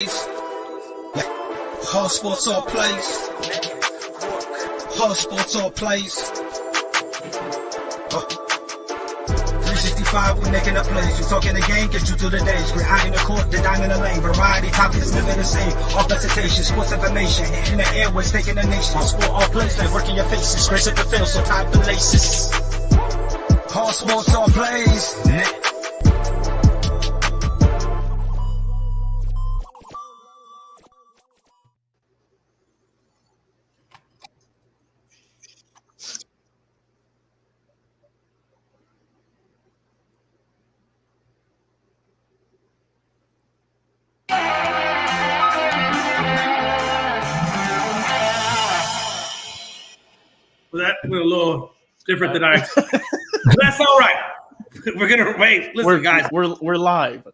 Hard sports all plays. Hard sports all plays. 365, we making up plays. You talking the game, get you through the days. We're high in the court, the dime in the lane. Variety topics living the same. All presentation, sports information. Hitting the airways, taking the nation. Hard sport all plays, like working your faces. Grace at the field, so tie the laces. Hard sports all plays. That went a little different than I. That's all right. We're gonna wait. Listen, guys, we're live.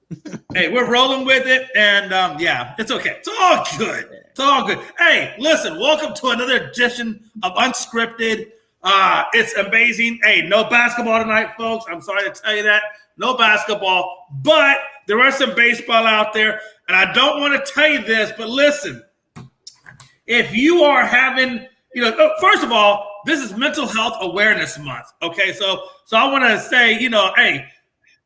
Hey, we're rolling with it, and yeah, it's okay. It's all good. It's all good. Hey, listen, welcome to another edition of Unscripted. It's amazing. Hey, no basketball tonight, folks. I'm sorry to tell you that. No basketball, but there are some baseball out there, and I don't want to tell you this, but listen, if you are having, first of all, this is Mental Health Awareness Month, okay? So I want to say, hey,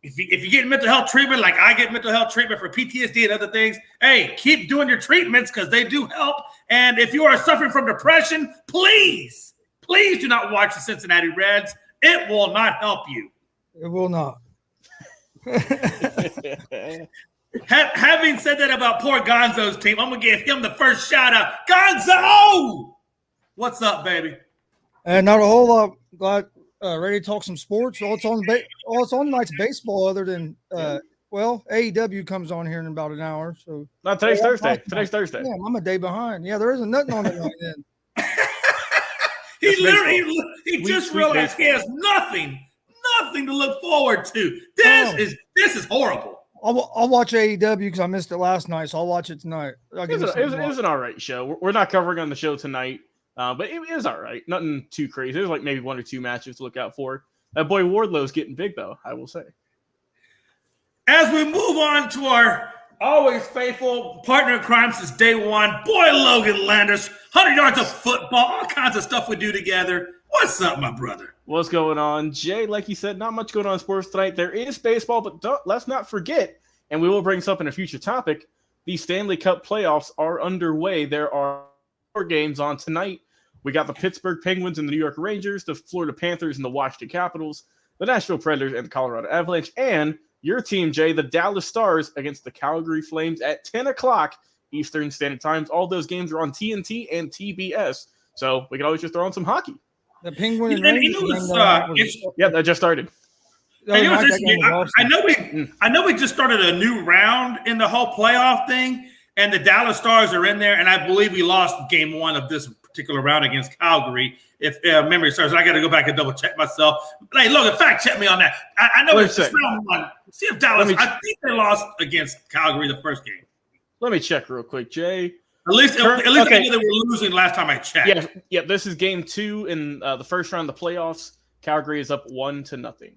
if you get mental health treatment, like I get mental health treatment for PTSD and other things, hey, keep doing your treatments because they do help. And if you are suffering from depression, please do not watch the Cincinnati Reds. It will not help you. It will not. Having said that about poor Gonzo's team, I'm going to give him the first shout out. Gonzo! What's up, baby? And not a whole lot. Glad ready to talk some sports. All it's on tonight's baseball. Other than AEW comes on here in about an hour. So no, today's Thursday. Today's Thursday. Yeah, I'm a day behind. Yeah, there isn't nothing on it right then. He just realized he has nothing to look forward to. This is horrible. I'll watch AEW because I missed it last night, so I'll watch it tonight. It was an all right show. We're not covering on the show tonight. But it is all right. Nothing too crazy. There's like maybe one or two matches to look out for. That boy Wardlow's getting big, though, I will say. As we move on to our always faithful partner in crime since day one, boy Logan Landers, 100 yards of football, all kinds of stuff we do together. What's up, my brother? What's going on? Jay, like you said, not much going on in sports tonight. There is baseball, but let's not forget, and we will bring this up in a future topic, the Stanley Cup playoffs are underway. There are 4 games on tonight. We got the Pittsburgh Penguins and the New York Rangers, the Florida Panthers and the Washington Capitals, the Nashville Predators and the Colorado Avalanche, and your team, Jay, the Dallas Stars against the Calgary Flames at 10 o'clock Eastern Standard Times. All those games are on TNT and TBS, so we can always just throw on some hockey. The Penguin and Rangers. That just started. I know we just started a new round in the whole playoff thing, and the Dallas Stars are in there, and I believe we lost game 1 of this particular round against Calgary. If memory serves, I got to go back and double check myself. Hey, Logan, fact check me on that. I know it's just round 1. See if Dallas. I think they lost against Calgary the first game. Let me check real quick, Jay. At least I knew they were losing last time I checked. Yeah. This is game 2 in the first round of the playoffs. Calgary is up 1-0.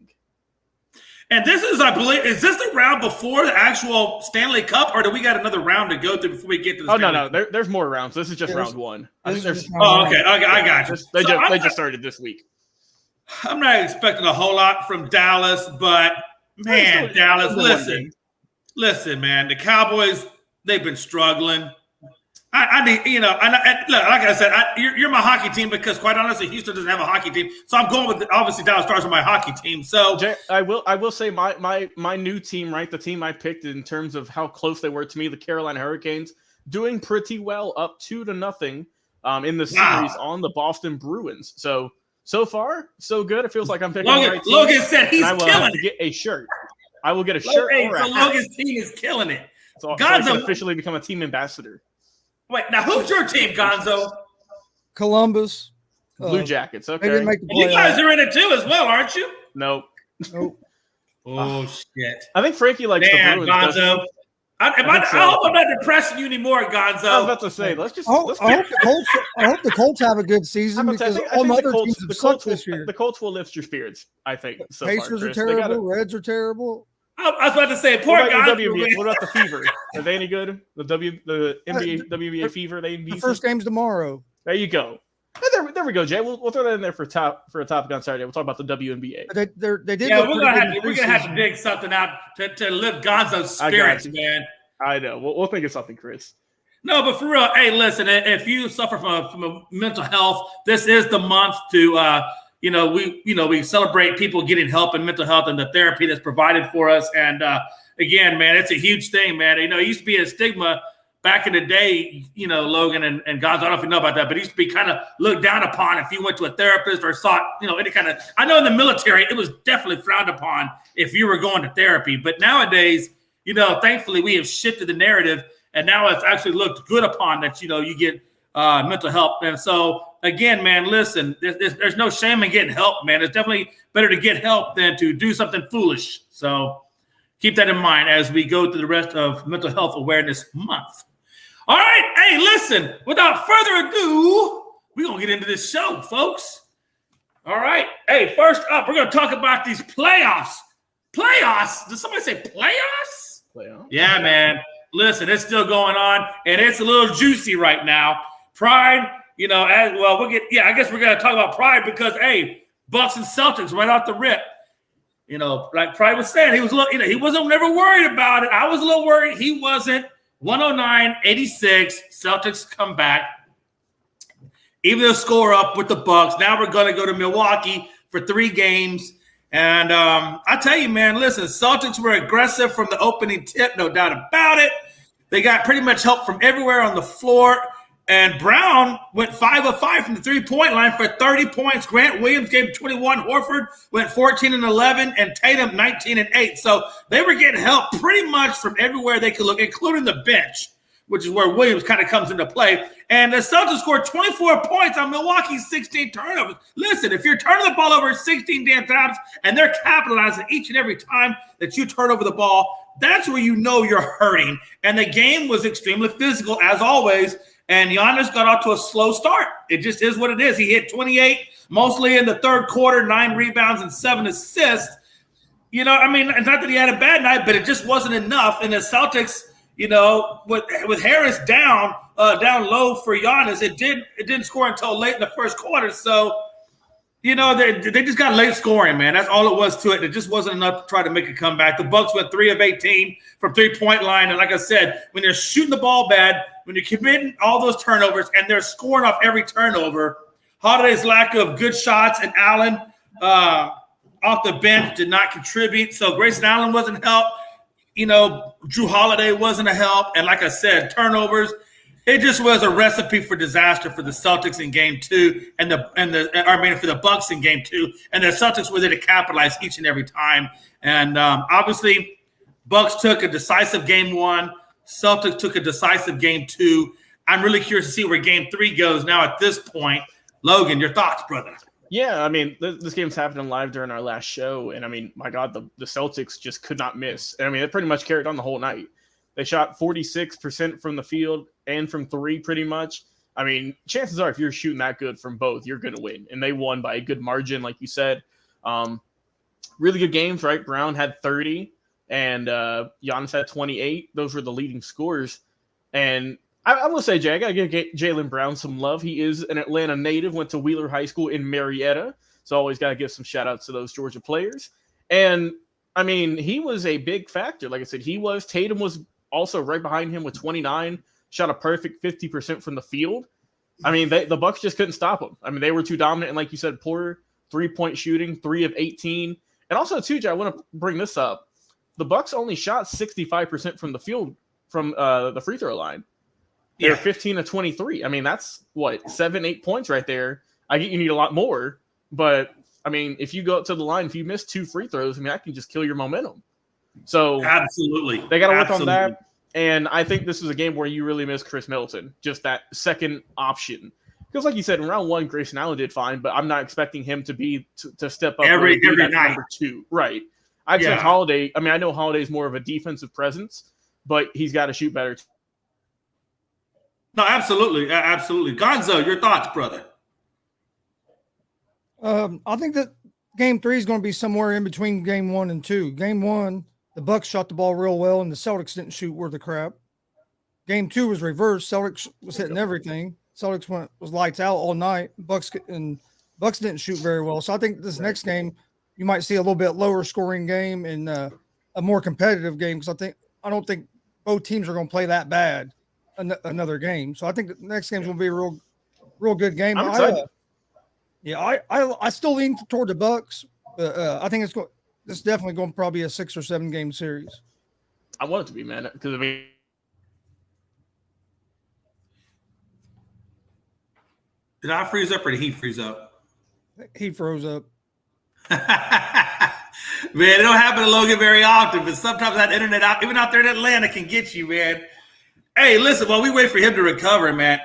And this is, I believe, is this the round before the actual Stanley Cup, or do we got another round to go through before we get to the Stanley Cup? There's more rounds. This is just round 1. I think there's. Okay, I got you. They just started this week. I'm not expecting a whole lot from Dallas, but man, Dallas, listen, man, the Cowboys, they've been struggling. I need, look, like I said, you're my hockey team because, quite honestly, Houston doesn't have a hockey team, so I'm going with obviously Dallas Stars on my hockey team. So Jay, I will say my new team, right, the team I picked in terms of how close they were to me, the Carolina Hurricanes, doing pretty well, up 2-0 in the series on the Boston Bruins. So far, so good. It feels like I'm picking the right team. Logan said he's killing have to get a shirt. I will get a shirt. So Logan's team is killing it. So I can officially become a team ambassador. Wait, now who's your team, Gonzo? Columbus. Blue Jackets. Okay. You guys are in it too as well, aren't you? Nope. Oh, shit. I think Frankie likes the Bruins. Gonzo. I hope I'm not depressing you anymore, Gonzo. I was about to say, I hope the Colts have a good season because all my other teams have sucked this year. The Colts will lift your spirits, I think. Pacers are terrible. Reds are terrible. I was about to say, poor what about guys. the WNBA? What about the Fever? Are they any good? The NBA WNBA Fever? They The first game's tomorrow. There you go. There we go, Jay. We'll throw that in there for a topic on Saturday. We'll talk about the WNBA. They did. Yeah, we're gonna have to dig something out to lift Gonzo's spirits, man. I know. We'll think of something, Chris. No, but for real, hey, listen. If you suffer from a mental health, this is the month to we celebrate people getting help in mental health and the therapy that's provided for us. And again, man, it's a huge thing, man. You know, it used to be a stigma back in the day, you know, Logan and Gonzo, I don't know if you know about that, but it used to be kind of looked down upon if you went to a therapist or sought, you know, any kind of, I know in the military, it was definitely frowned upon if you were going to therapy. But nowadays, you know, thankfully we have shifted the narrative and now it's actually looked good upon that, you know, you get mental help. And so again, man, listen, there's no shame in getting help, man. It's definitely better to get help than to do something foolish. So keep that in mind as we go through the rest of Mental Health Awareness Month. All right. Hey, listen, without further ado, we're going to get into this show, folks. All right. Hey, first up, we're going to talk about these playoffs. Playoffs? Did somebody say playoffs? Playoffs? Yeah, man. Listen, it's still going on, and it's a little juicy right now. Pride, you know, as well, I guess we're going to talk about Pride because, hey, Bucks and Celtics right off the rip. You know, like Pride was saying, he wasn't never worried about it. I was a little worried. He wasn't. 109-86, Celtics come back. Even the score up with the Bucks. Now we're going to go to Milwaukee for 3 games. And I tell you, man, listen, Celtics were aggressive from the opening tip, no doubt about it. They got pretty much help from everywhere on the floor. And Brown went 5 of 5 from the 3-point line for 30 points. Grant Williams gave 21. Horford went 14 and 11, and Tatum 19 and 8. So they were getting help pretty much from everywhere they could look, including the bench, which is where Williams kind of comes into play. And the Celtics scored 24 points on Milwaukee's 16 turnovers. Listen, if you're turning the ball over 16 damn times and they're capitalizing each and every time that you turn over the ball, that's where you know you're hurting. And the game was extremely physical, as always. And Giannis got off to a slow start. It just is what it is. He hit 28, mostly in the third quarter, 9 rebounds and 7 assists. You know, I mean, it's not that he had a bad night, but it just wasn't enough. And the Celtics, you know, with Harris down low for Giannis, it didn't score until late in the first quarter. So, you know, they just got late scoring, man. That's all it was to it. It just wasn't enough to try to make a comeback. The Bucks went 3 of 18 from 3-point line. And like I said, when they're shooting the ball bad, when you're committing all those turnovers and they're scoring off every turnover, Holiday's lack of good shots and Allen off the bench did not contribute. So Grayson Allen wasn't help. You know, Drew Holiday wasn't a help. And like I said, turnovers, it just was a recipe for disaster for the Celtics in Game 2 for the Bucks in Game 2. And the Celtics were there to capitalize each and every time. And obviously, Bucks took a decisive Game 1. Celtics took a decisive Game 2. I'm really curious to see where Game 3 goes now at this point. Logan, your thoughts, brother? Yeah, I mean, this game's happening live during our last show. And, I mean, my God, the Celtics just could not miss. And, I mean, it pretty much carried on the whole night. They shot 46% from the field and from 3 pretty much. I mean, chances are if you're shooting that good from both, you're going to win. And they won by a good margin, like you said. Really good games, right? Brown had 30 and Giannis had 28. Those were the leading scorers. And I will say, Jay, I got to give Jaylen Brown some love. He is an Atlanta native, went to Wheeler High School in Marietta. So always got to give some shout-outs to those Georgia players. And, I mean, he was a big factor. Like I said, Tatum was also right behind him with 29, shot a perfect 50% from the field. I mean, the Bucks just couldn't stop him. I mean, they were too dominant. And like you said, poor 3-point shooting, 3 of 18. And also, too, Jay, I want to bring this up. The Bucks only shot 65% from the field from the free throw line. They were 15 of 23. I mean, that's, 7-8 points right there. I get you need a lot more. But, I mean, if you go up to the line, if you miss 2 free throws, I mean, that can just kill your momentum. So absolutely, they got to work on that. And I think this is a game where you really miss Chris Middleton, just that second option. Because, like you said, in round 1, Grayson Allen did fine, but I'm not expecting him to step up every night. Number 2, right? I expect Holiday. I mean, I know Holiday's more of a defensive presence, but he's got to shoot better. No, absolutely. Gonzo, your thoughts, brother? I think that Game 3 is going to be somewhere in between Game 1 and 2. Game 1, the Bucks shot the ball real well, and the Celtics didn't shoot worth of crap. Game 2 was reversed. Celtics was hitting everything. Celtics was lights out all night. Bucks didn't shoot very well. So I think this next game you might see a little bit lower scoring game and a more competitive game because I don't think both teams are going to play that bad another game. So I think the next game's going to be a real good game. I'm excited. I still lean toward the Bucks. I think it's definitely going to probably be a 6 or 7 game series. I want it to be, man, because I mean. Did I freeze up or did he freeze up? He froze up. Man, it don't happen to Logan very often, but sometimes that internet, even out there in Atlanta, can get you, man. Hey, listen, while we wait for him to recover, man,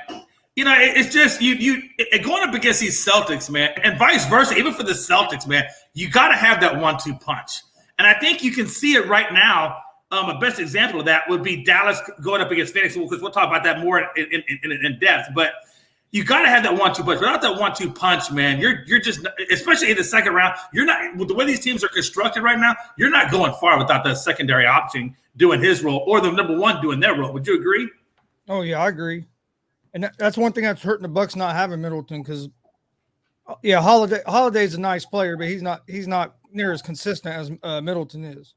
it's just you going up against these Celtics, man, and vice versa, even for the Celtics, man, you got to have that 1-2 punch. And I think you can see it right now. A best example of that would be Dallas going up against Phoenix, because we'll talk about that more in depth, but you got to have that 1-2 punch. Without that 1-2 punch, man, you're just, especially in the second round, you're not, with the way these teams are constructed right now, you're not going far without that secondary option doing his role or the number one doing their role. Would you agree? Oh, yeah, I agree. And that's one thing that's hurting the Bucks not having Middleton because, yeah, Holiday's a nice player, but he's not near as consistent as Middleton is.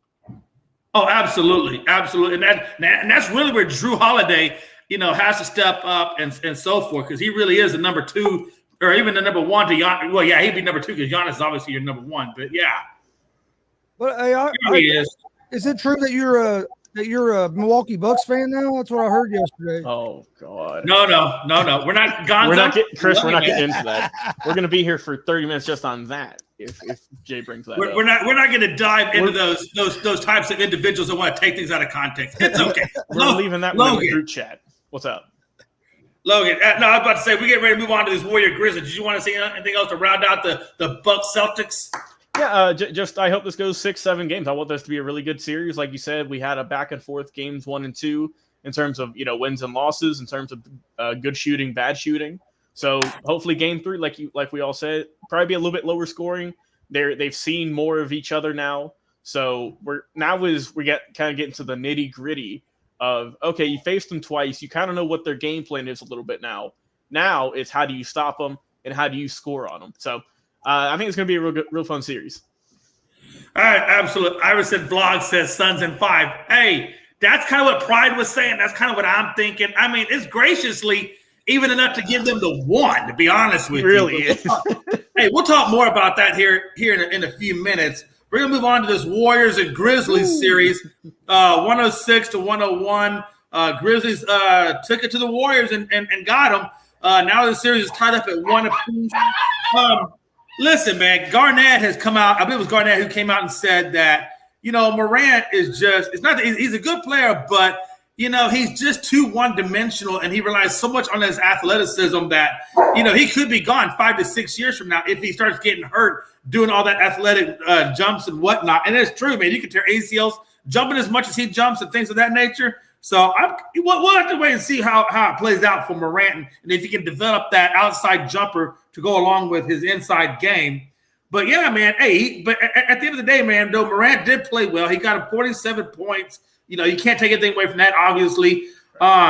Oh, absolutely. Absolutely. And that's really where Drew Holiday – has to step up and so forth because he really is the number 2 or even the number 1 to Giannis. Well, yeah, he'd be number 2 because Giannis is obviously your number 1. But yeah, but hey, is it true that you're a Milwaukee Bucks fan now? That's what I heard yesterday. Oh God, no. We're not gone. We're not getting into that. We're going to be here for 30 minutes just on that. If Jay brings that up. We're not going to dive into those types of individuals that want to take things out of context. It's okay. We're leaving that one in the group chat. What's up? Logan, no, I was about to say, we get ready to move on to this Warrior Grizzlies. Did you want to say anything else to round out the Bucks Celtics? Yeah, just I hope this goes 6-7 games. I want this to be a really good series. Like you said, we had a back and forth games 1 and 2 in terms of wins and losses, in terms of good shooting, bad shooting. So hopefully game 3, like we all said, probably be a little bit lower scoring. They've seen more of each other now. So we get kind of getting to the nitty gritty of, okay, you faced them twice. You kind of know what their game plan is a little bit now. Now it's how do you stop them and how do you score on them? So I think it's going to be a real fun series. All right, absolutely. Iverson Vlog says Suns in 5. Hey, that's kind of what Pride was saying. That's kind of what I'm thinking. I mean, it's graciously even enough to give them the 1, to be honest with you. Really? Hey, we'll talk more about that here in a few minutes. We're going to move on to this Warriors and Grizzlies series, 106-101. Grizzlies took it to the Warriors and got them. Now the series is tied up at 1 apiece. Listen, man, Garnett has come out. I believe it was Garnett who came out and said that, Morant is just – it's not that he's a good player, but, he's just too one-dimensional, and he relies so much on his athleticism that, he could be gone 5 to 6 years from now if he starts getting hurt doing all that athletic jumps and whatnot. And it's true, man. You can tear ACLs jumping as much as he jumps and things of that nature. So we'll have to wait and see how it plays out for Morant and if he can develop that outside jumper to go along with his inside game. But, yeah, man, but at the end of the day, man, though Morant did play well. He got him 47 points. You can't take anything away from that, obviously.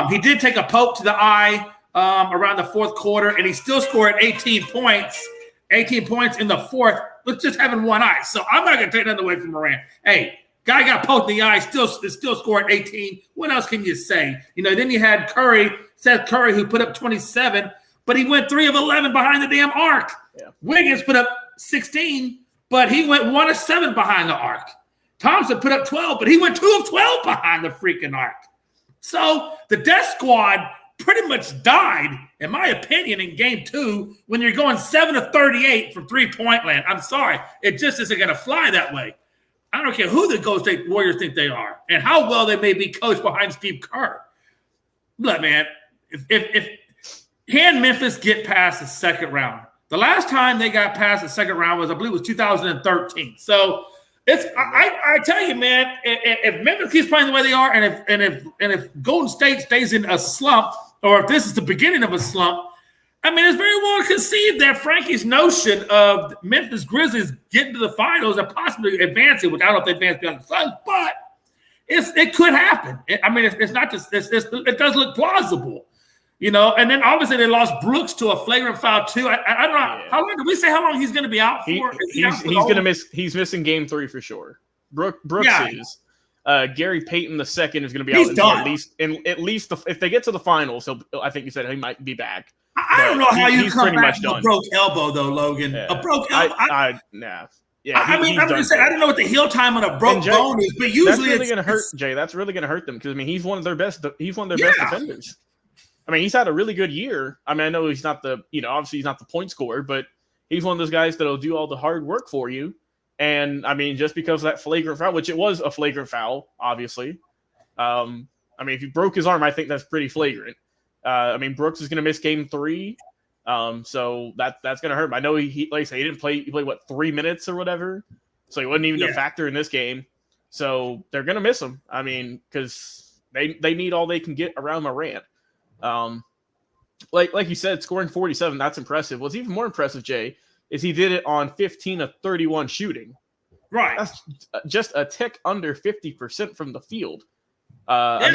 He did take a poke to the eye around the fourth quarter, and he still scored 18 points. 18 points in the fourth with just having one eye. So I'm not going to take nothing away from Morant. Hey, guy got poked in the eye, still scoring 18. What else can you say? Then you had Seth Curry, who put up 27, but he went 3 of 11 behind the damn arc. Yeah. Wiggins put up 16, but he went 1 of 7 behind the arc. Thompson put up 12, but he went 2 of 12 behind the freaking arc. So the Death Squad pretty much died, in my opinion, in game 2 when you're going 7 of 38 from three-point land. I'm sorry. It just isn't going to fly that way. I don't care who the Golden State Warriors think they are and how well they may be coached behind Steve Kerr. Look, man, if can Memphis get past the second round? The last time they got past the second round was, I believe, 2013. So I tell you, man, if Memphis keeps playing the way they are, and if Golden State stays in a slump, or if this is the beginning of a slump, I mean, it's very well conceived that Frankie's notion of Memphis Grizzlies getting to the finals and possibly advancing, which I don't know if they advance beyond the Suns, but it could happen. It's not just it does look plausible, And then obviously they lost Brooks to a flagrant foul too. I don't know how long did we say how long he's going to be out for? He's going to miss. He's missing Game 3 for sure. Brooks is. Gary Payton II is going to be out at least if they get to the finals. I think you said he might be back. I don't know how you come back with a broke elbow though, Logan. Yeah. A broke elbow. Yeah, I'm just saying I don't know what the heal time on a broke bone is, but usually that's really going to hurt Jay. That's really going to hurt them because he's one of their best. He's one of their best defenders. He's had a really good year. I know he's not the obviously he's not the point scorer, but he's one of those guys that'll do all the hard work for you. And just because of that flagrant foul, which it was a flagrant foul, obviously. If he broke his arm, I think that's pretty flagrant. Brooks is going to miss Game 3, so that's going to hurt him. I know he like I say, he didn't play. He played 3 minutes or whatever, so he wasn't even a factor in this game. So they're going to miss him. Because they need all they can get around Morant. Like you said, scoring 47, that's impressive. What's even more impressive, Jay, is he did it on 15 of 31 shooting. Right. That's just a tick under 50% from the field. 5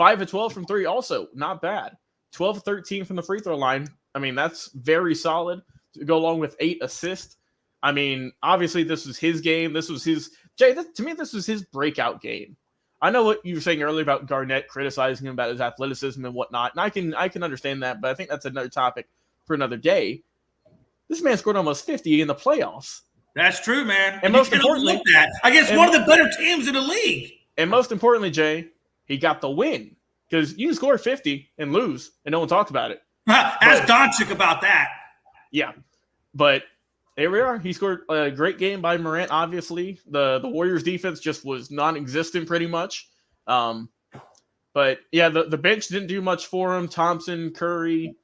of 12 from 3 also, not bad. 12 of 13 from the free throw line. That's very solid to go along with 8 assists. Obviously this was his game. This was his to me, this was his breakout game. I know what you were saying earlier about Garnett criticizing him about his athleticism and whatnot, and I can understand that, but I think that's another topic for another day. This man scored almost 50 in the playoffs. That's true, man. And most importantly, against one of the better teams in the league. And most importantly, Jay, he got the win because you can score 50 and lose, and no one talks about it. Ask Doncic about that. Yeah, but here we are. He scored a great game by Morant. Obviously, the Warriors' defense just was non-existent pretty much. But yeah, the bench didn't do much for him. Thompson, Curry,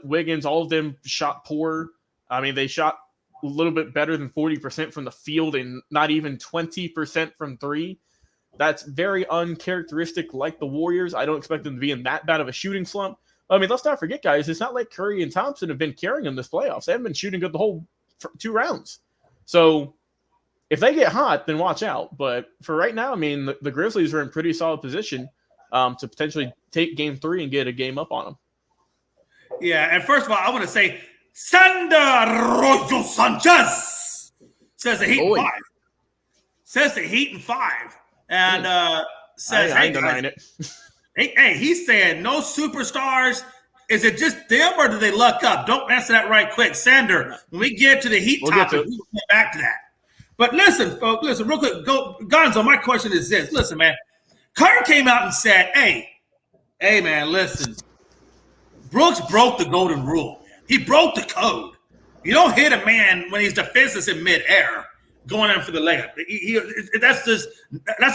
Wiggins, all of them shot poor. They shot a little bit better than 40% from the field and not even 20% from 3. That's very uncharacteristic like the Warriors. I don't expect them to be in that bad of a shooting slump. Let's not forget, guys, it's not like Curry and Thompson have been carrying them this playoffs. They haven't been shooting good the whole 2 rounds. So if they get hot, then watch out. But for right now, the Grizzlies are in pretty solid position to potentially take Game 3 and get a game up on them. Yeah, and first of all, I want to say Sander Rojo Sanchez says the Heat in 5. Says the Heat in 5. And says, I ain't denying it. Hey, he's saying no superstars. Is it just them or do they luck up? Don't answer that right quick. Sander, when we get to the Heat topic, we'll get back to that. But listen, folks, real quick. Gonzo, my question is this. Listen, man. Carter came out and said, hey, man, listen. Brooks broke the golden rule. He broke the code. You don't hit a man when he's defenseless in midair going in for the layup. That's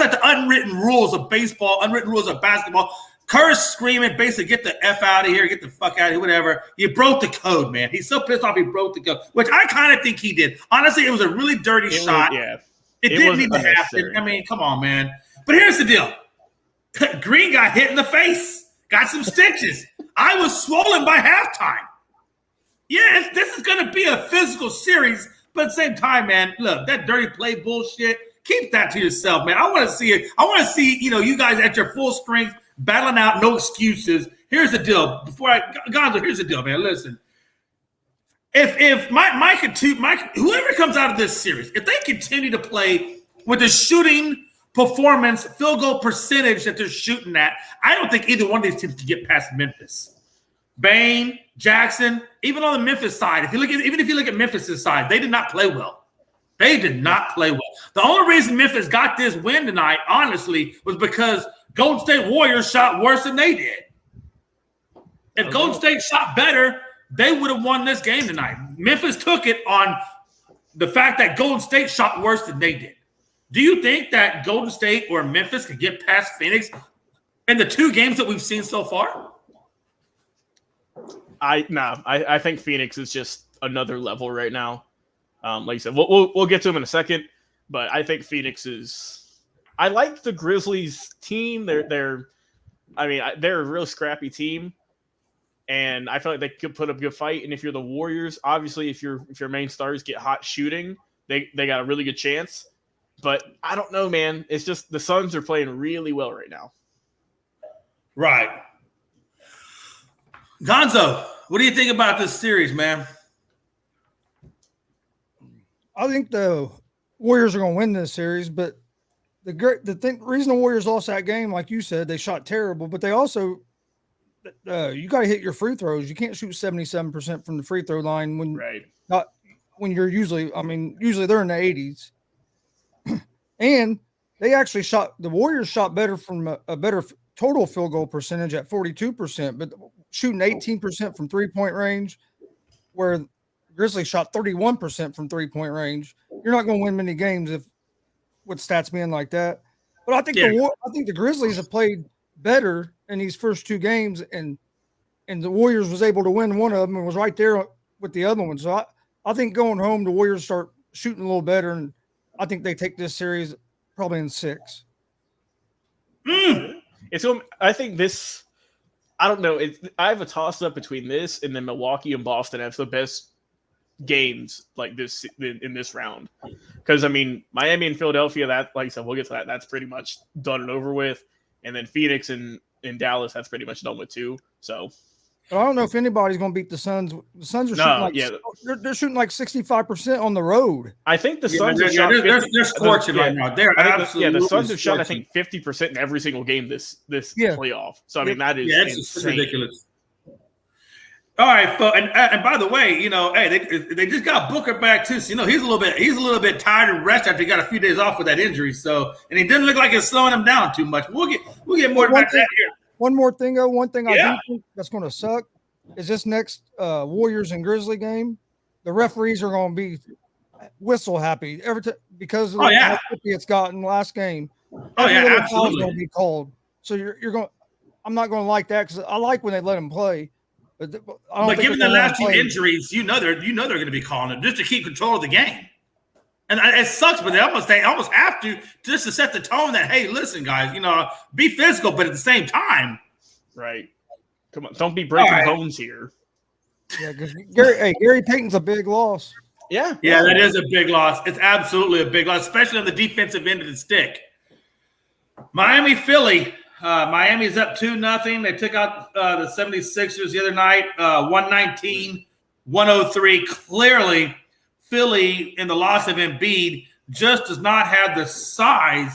like the unwritten rules of baseball, unwritten rules of basketball. Kerr's screaming, basically, get the F out of here, get the fuck out of here, whatever. You broke the code, man. He's so pissed off he broke the code, which I kind of think he did. Honestly, it was a really dirty shot. It didn't need to happen. Come on, man. But here's the deal. Green got hit in the face, got some stitches. I was swollen by halftime. Yeah, this is going to be a physical series, but at the same time, man, look, that dirty play bullshit, keep that to yourself, man. I want to see it. I want to see, you guys at your full strength, battling out, no excuses. Here's the deal. Gonzo, here's the deal, man. Listen, if Mike, whoever comes out of this series, if they continue to play with the shooting performance, field goal percentage that they're shooting at, I don't think either one of these teams can get past Memphis. Bane, Jackson, even on the Memphis side, if you look at Memphis' side, they did not play well. They did not play well. The only reason Memphis got this win tonight, honestly, was because Golden State Warriors shot worse than they did. If Golden State shot better, they would have won this game tonight. Memphis took it on the fact that Golden State shot worse than they did. Do you think that Golden State or Memphis could get past Phoenix in the 2 games that we've seen so far? I think Phoenix is just another level right now. Like you said, we'll get to them in a second, but I think Phoenix is. I like the Grizzlies team. They're a real scrappy team, and I feel like they could put up a good fight. And if you're the Warriors, obviously, if your main stars get hot shooting, they got a really good chance. But I don't know, man. It's just the Suns are playing really well right now. Right. Gonzo, what do you think about this series, man? I think the Warriors are going to win this series, but the reason the Warriors lost that game, like you said, they shot terrible, but they also you got to hit your free throws. You can't shoot 77% from the free throw line when you're usually they're in the 80s. And they actually the Warriors shot better from a better total field goal percentage at 42%, but shooting 18% from 3-point range, where Grizzlies shot 31% from 3-point range. You're not going to win many games with stats being like that. But I think the Grizzlies have played better in these first two games, and the Warriors was able to win one of them and was right there with the other one. So I think going home, the Warriors start shooting a little better, and I think they take this series probably in 6. I think this. I don't know. I have a toss up between this and then Milwaukee and Boston as the best games like this in this round. Because I mean, Miami and Philadelphia, that, like I said, we'll get to that. That's pretty much done and over with. And then Phoenix and Dallas, that's pretty much done with too. So. But I don't know if anybody's going to beat the Suns. The Suns are they're shooting like 65% on the road. I think the Suns have shot. They're scorching right now. They're absolutely the Suns have shot, I think, 50% in every single game this playoff. So I mean, that is it's ridiculous. All right, and by the way, hey, they just got Booker back too. So he's a little bit tired and rested after he got a few days off with that injury. So, and he didn't look like it's slowing him down too much. We'll get more back to that here. One more thing, though. One thing I do think that's going to suck is this next Warriors and Grizzly game. The referees are going to be whistle happy every time because of how quickly it's gotten last game. Absolutely. Going to be called. So you're going. I'm not going to like that because I like when they let them play. But given the last two injuries, they're going to be calling it just to keep control of the game. And it sucks, but they almost have to just to set the tone that, hey, listen, guys, be physical, but at the same time. Right. Come on. Don't be breaking bones here. Yeah, because Gary Payton's a big loss. Yeah. Yeah, that is a big loss. It's absolutely a big loss, especially on the defensive end of the stick. Miami-Philly. Miami's up 2-0. They took out the 76ers the other night, 119-103. Clearly, Philly, in the loss of Embiid, just does not have the size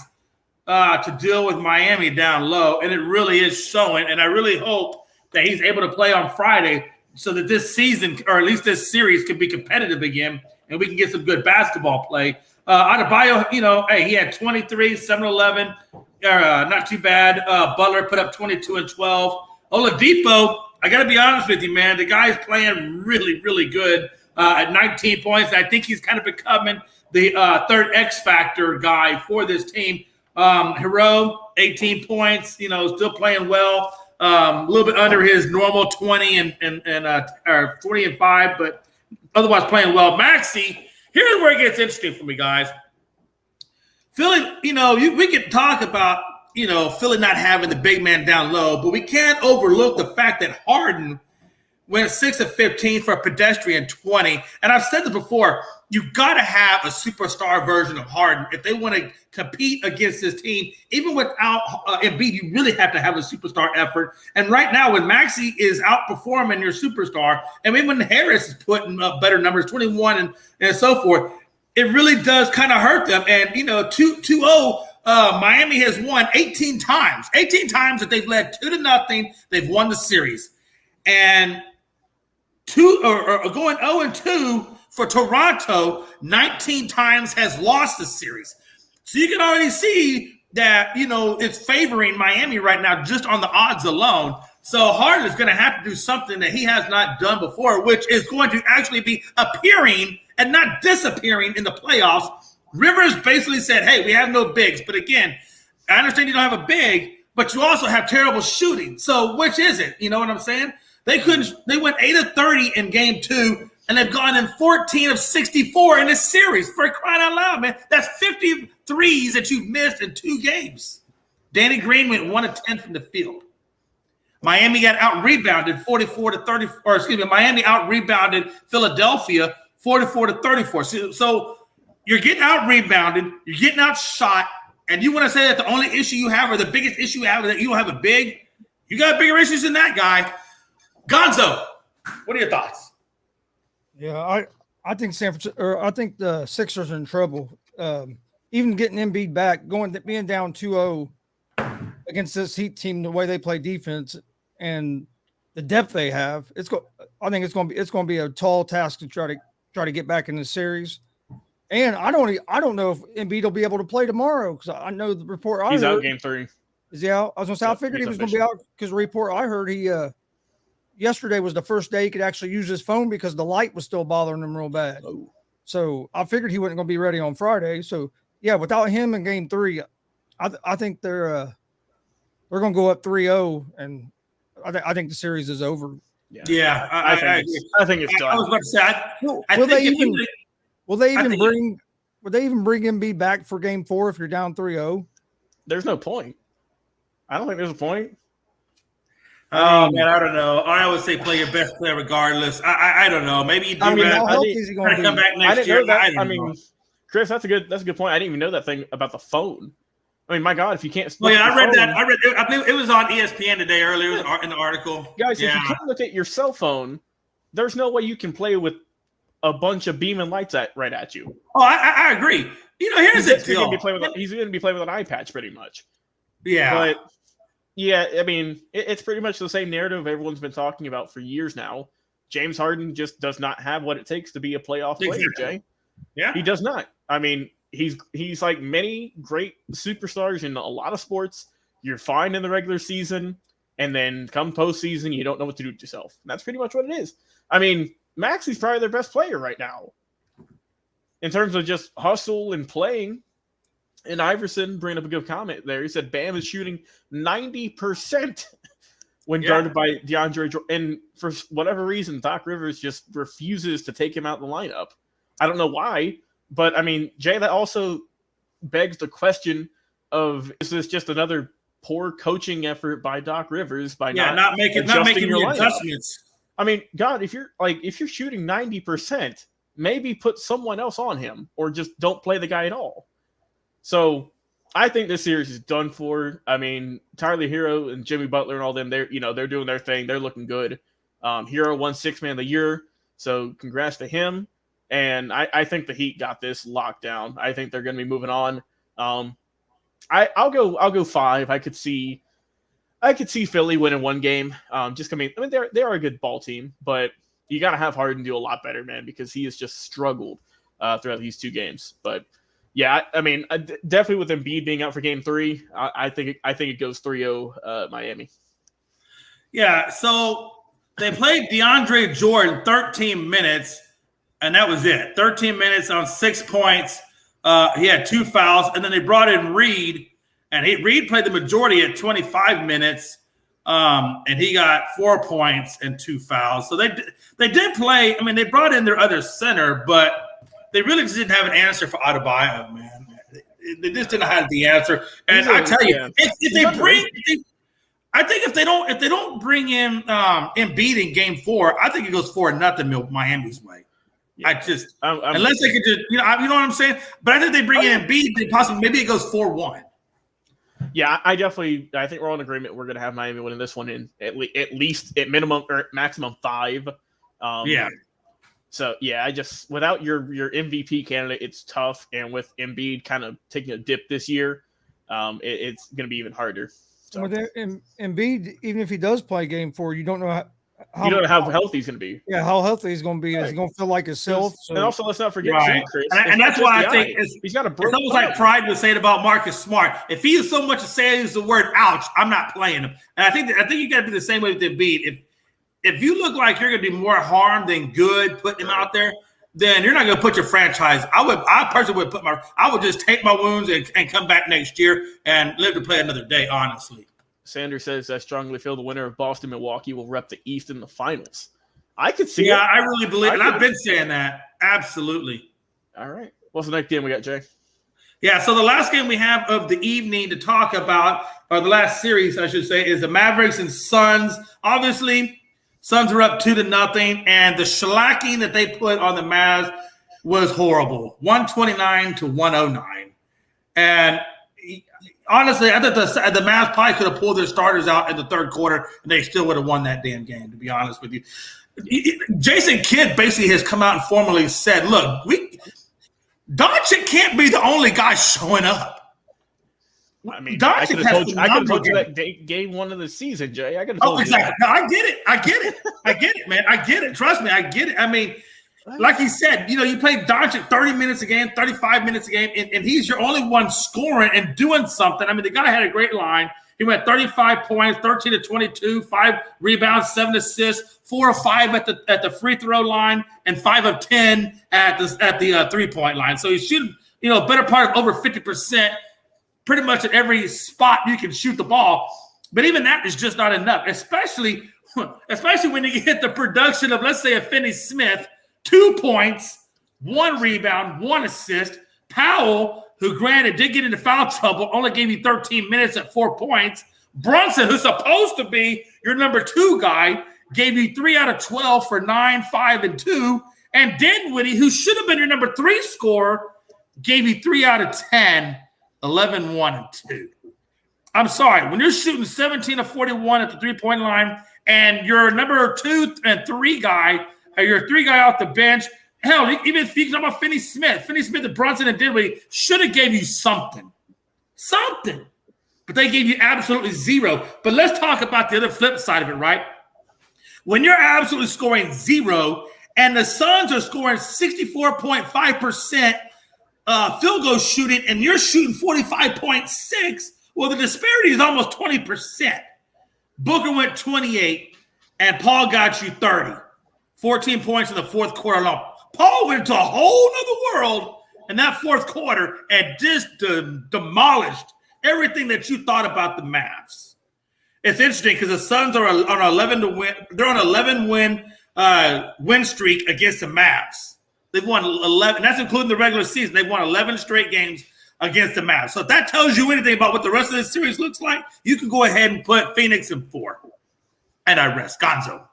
to deal with Miami down low, and it really is showing. And I really hope that he's able to play on Friday so that this season, or at least this series, can be competitive again, and we can get some good basketball play. Adebayo, he had 23, 7-11, not too bad. Butler put up 22 and 12. Oladipo, I got to be honest with you, man, the guy's playing really, really good. At 19 points. I think he's kind of becoming the third X factor guy for this team. Hero, 18 points, still playing well. A little bit under his normal 20 or 20 and 5, but otherwise playing well. Maxey, here's where it gets interesting for me, guys. Philly, we can talk about, Philly not having the big man down low, but we can't overlook the fact that Harden went 6 of 15 for a pedestrian 20. And I've said this before, you got to have a superstar version of Harden. If they want to compete against this team, even without Embiid, you really have to have a superstar effort. And right now, when Maxey is outperforming your superstar, and when Harris is putting up better numbers, 21 and so forth, it really does kind of hurt them. And, 2-0, Miami has won 18 times. 18 times that they've led 2-0, they've won the series. And going 0-2 for Toronto, 19 times has lost the series. So you can already see that, it's favoring Miami right now just on the odds alone. So Harden is going to have to do something that he has not done before, which is going to actually be appearing and not disappearing in the playoffs. Rivers basically said, hey, we have no bigs. But again, I understand you don't have a big, but you also have terrible shooting. So which is it? You know what I'm saying? They went 8 of 30 in game 2, and they've gone in 14 of 64 in this series. For crying out loud, man. That's 53s that you've missed in 2 games. Danny Green went 1 of 10 from the field. Miami got out-rebounded 44-30, or excuse me, Miami out-rebounded Philadelphia 44-34. So you're getting out rebounded, you're getting out shot, and you want to say that the only issue you have or the biggest issue you have is that you don't have a big. You got bigger issues than that guy. Gonzo, what are your thoughts? Yeah, I think I think the Sixers are in trouble. Even getting Embiid back, being down 2-0 against this Heat team, the way they play defense and the depth they have, I think it's going to be a tall task to try to get back in the series. And I don't know if Embiid will be able to play tomorrow because I know the report he's heard, out game 3. Is he out? I was going to say I figured he was going to be out because the report I heard yesterday was the first day he could actually use his phone because the light was still bothering him real bad. Oh. So I figured he wasn't going to be ready on Friday. So yeah, without him in game 3, I think they're going to go up 3-0, and I think the series is over. Yeah, I think it's done. I was about to say, Will they even bring Embiid back for game 4 if you're down 3-0? There's no point. I don't think there's a point. Oh man, I don't know. I always say play your best player regardless. I don't know. Maybe you do how healthy is he going to come be? back next year. I mean, Chris, that's a good point. I didn't even know that thing about the phone. I mean, my God, if you can't. Oh yeah, I read that. I believe it was on ESPN today earlier in the article. Guys, if you can't look at your cell phone, there's no way you can play with a bunch of beaming lights right at you. Oh, I agree. Here's the deal. He's going to be playing with an eye patch pretty much. Yeah. But, yeah, I mean, it's pretty much the same narrative everyone's been talking about for years now. James Harden just does not have what it takes to be a playoff player, Jay. Yeah. He does not. I mean, he's like many great superstars in a lot of sports. You're fine in the regular season, and then come postseason, you don't know what to do with yourself. And that's pretty much what it is. I mean, Maxi's probably their best player right now in terms of just hustle and playing. And Iverson bringing up a good comment there. He said Bam is shooting 90% when guarded by DeAndre Jordan. And for whatever reason, Doc Rivers just refuses to take him out of the lineup. I don't know why, but I mean, Jay, that also begs the question of, is this just another poor coaching effort by Doc Rivers by not making the adjustments? I mean, God, if you're shooting 90%, maybe put someone else on him or just don't play the guy at all. So I think this series is done for. I mean, Tyler Hero and Jimmy Butler and all them, they're doing their thing. They're looking good. Hero won 6th man of the year, so congrats to him. And I think the Heat got this locked down. I think they're going to be moving on. I'll go 5. I could see Philly winning one game. I mean, they are a good ball team, but you got to have Harden do a lot better, man, because he has just struggled throughout these 2 games. But yeah, I mean, definitely with Embiid being out for game 3, I think it goes 3-0 Miami. Yeah, so they played DeAndre Jordan 13 minutes, and that was it. 13 minutes on 6 points. He had 2 fouls, and then they brought in Reed, and Reed played the majority at 25 minutes, and he got 4 points and 2 fouls. So they did play. I mean, they brought in their other center, but they really just didn't have an answer for Adebayo, man. They just didn't have the answer. And I tell you, if they don't bring in Embiid in game 4, I think it goes 4-0 Miami's way. Yeah. Unless they could just, you know what I'm saying? But I think they bring in Embiid, maybe it goes 4-1. Yeah, I think we're all in agreement. We're going to have Miami winning this one in at least at minimum or maximum 5. Yeah. So yeah, without your MVP candidate, it's tough. And with Embiid kind of taking a dip this year, it's going to be even harder. So. With Embiid, even if he does play game 4, you don't know how healthy he's going to be. Yeah, how healthy he's going to be. Right. Is he going to feel like himself? And also, let's not forget, Chris. And that's why I think he's got a broken. It's almost like Pride was saying about Marcus Smart. If he is so much to say the word "ouch," I'm not playing him. And I think you got to be the same way with Embiid. If you look like you're going to do more harm than good putting him out there, then you're not going to put your franchise. I personally would I would just take my wounds and come back next year and live to play another day. Honestly. Sanders says, I strongly feel the winner of Boston-Milwaukee will rep the East in the finals. I could see it. Yeah, I really believe it. I've been saying that. Absolutely. All right. What's the next game we got, Jay? Yeah, so the last game we have of the evening to talk about, or the last series, I should say, is the Mavericks and Suns. Obviously, Suns are up 2-0, and the shellacking that they put on the Mavs, was horrible, 129 to 109. And honestly, I thought the Mavs probably could have pulled their starters out in the third quarter, and they still would have won that damn game, to be honest with you. Jason Kidd basically has come out and formally said, look, Doncic can't be the only guy showing up. I mean, Doncic I could have told you that game one of the season, Jay. I could have told you exactly. that. No, I get it, man. I get it. Trust me, I get it. I mean, like he said, you play Doncic 30 minutes a game, 35 minutes a game, and he's your only one scoring and doing something. I mean, the guy had a great line. He went 35 points, 13 to 22, 5 rebounds, 7 assists, 4 of 5 at the free throw line, and 5 of 10 at the 3-point line. So he's shooting, better part of over 50%. Pretty much at every spot you can shoot the ball. But even that is just not enough, especially when you get the production of, let's say, a Finney Smith, 2 points, 1 rebound, 1 assist. Powell, who granted did get into foul trouble, only gave you 13 minutes at 4 points. Brunson, who's supposed to be your number 2 guy, gave you 3 out of 12 for 9, 5, and 2. And Dinwiddie, who should have been your number 3 scorer, gave you 3 out of 10. 11, 1, and 2. I'm sorry. When you're shooting 17 of 41 at the 3-point line and your number 2 and 3 guy, or your 3 guy off the bench, hell, even if you talk about Finney Smith and Brunson and Dinwiddie should have gave you something. But they gave you absolutely zero. But let's talk about the other flip side of it, right? When you're absolutely scoring 0 and the Suns are scoring 64.5%, field goal shooting, and you're shooting 45.6, well, the disparity is almost 20%. Booker went 28, and Paul got you 30. 14 points in the fourth quarter alone. Paul went to a whole other world in that fourth quarter and just demolished everything that you thought about the Mavs. It's interesting because the Suns are on 11 to win. They're on 11 win streak against the Mavs. They've won 11. That's including the regular season. They've won 11 straight games against the Mavs. So if that tells you anything about what the rest of this series looks like, you can go ahead and put Phoenix in 4. And I rest. Gonzo.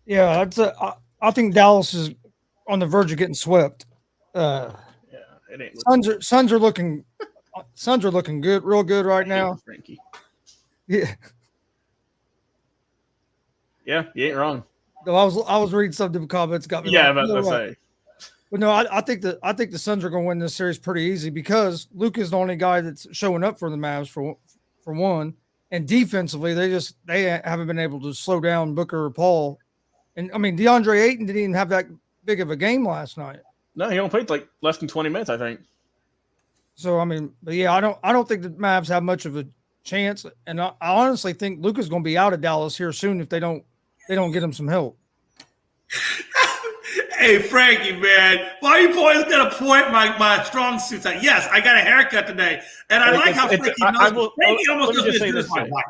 Yeah, I think Dallas is on the verge of getting swept. It ain't. Suns are looking good, real good right now. Frankie. Yeah. Yeah, you ain't wrong. No, I was reading some of the comments. Got me. Yeah, about to say. But no, I think the Suns are going to win this series pretty easy because Luka is the only guy that's showing up for the Mavs for one, and defensively they haven't been able to slow down Booker or Paul, and I mean DeAndre Ayton didn't even have that big of a game last night. No, he only played like less than 20 minutes, I think. So I mean, but yeah, I don't think the Mavs have much of a chance, and I honestly think Luka's going to be out of Dallas here soon if they don't get him some help. Hey, Frankie, man, why are you always going to point my strong suits out? Yes, I got a haircut today, and I like how Frankie knows. Frankie almost does this to my wife.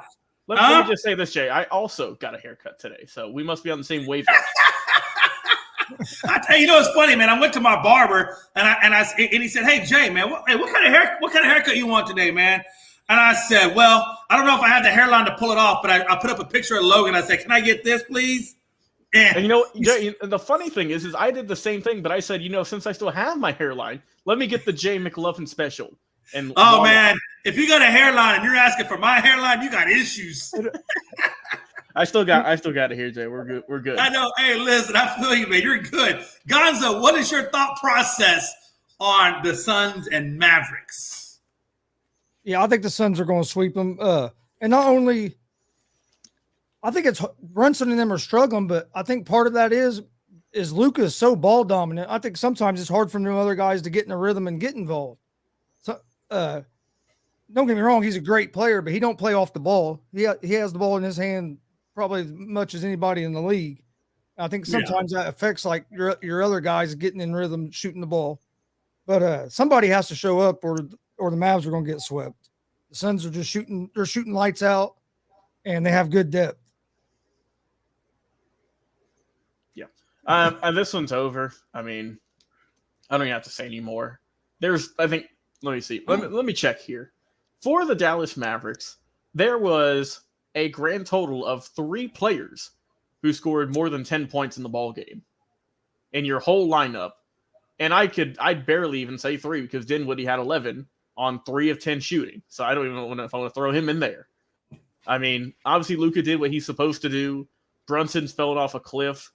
Let me just say this, Jay. I also got a haircut today, so we must be on the same wavelength. I tell you, it's funny, man. I went to my barber, and he said, "Hey, Jay, man, what kind of haircut you want today, man?" And I said, "Well, I don't know if I have the hairline to pull it off, but I put up a picture of Logan. I said, can I get this, please?" And the funny thing is I did the same thing, but I said, since I still have my hairline, let me get the Jay McLovin special. And man, if you got a hairline and you're asking for my hairline, you got issues. I still got it here, Jay. We're good. I know. Hey, listen, I feel you, man. You're good. Gonzo, what is your thought process on the Suns and Mavericks? Yeah, I think the Suns are going to sweep them. And not only, I think it's Brunson and them are struggling, but I think part of that is Luka is so ball dominant. I think sometimes it's hard for them other guys to get in a rhythm and get involved. So, don't get me wrong, he's a great player, but he don't play off the ball. He has the ball in his hand probably as much as anybody in the league. I think sometimes that affects like your other guys getting in rhythm, shooting the ball. But somebody has to show up, or the Mavs are going to get swept. The Suns are just shooting; they're shooting lights out, and they have good depth. Yeah, and this one's over. I mean, I don't even have to say anymore. I think. Let me see. Let me check here. For the Dallas Mavericks, there was a grand total of 3 players who scored more than 10 points in the ball game. in your whole lineup, and I'd barely even say 3 because Dinwiddie had 11 on 3 of 10 shooting. So I don't even know if I want to throw him in there. I mean, obviously Luka did what he's supposed to do. Brunson's fell off a cliff.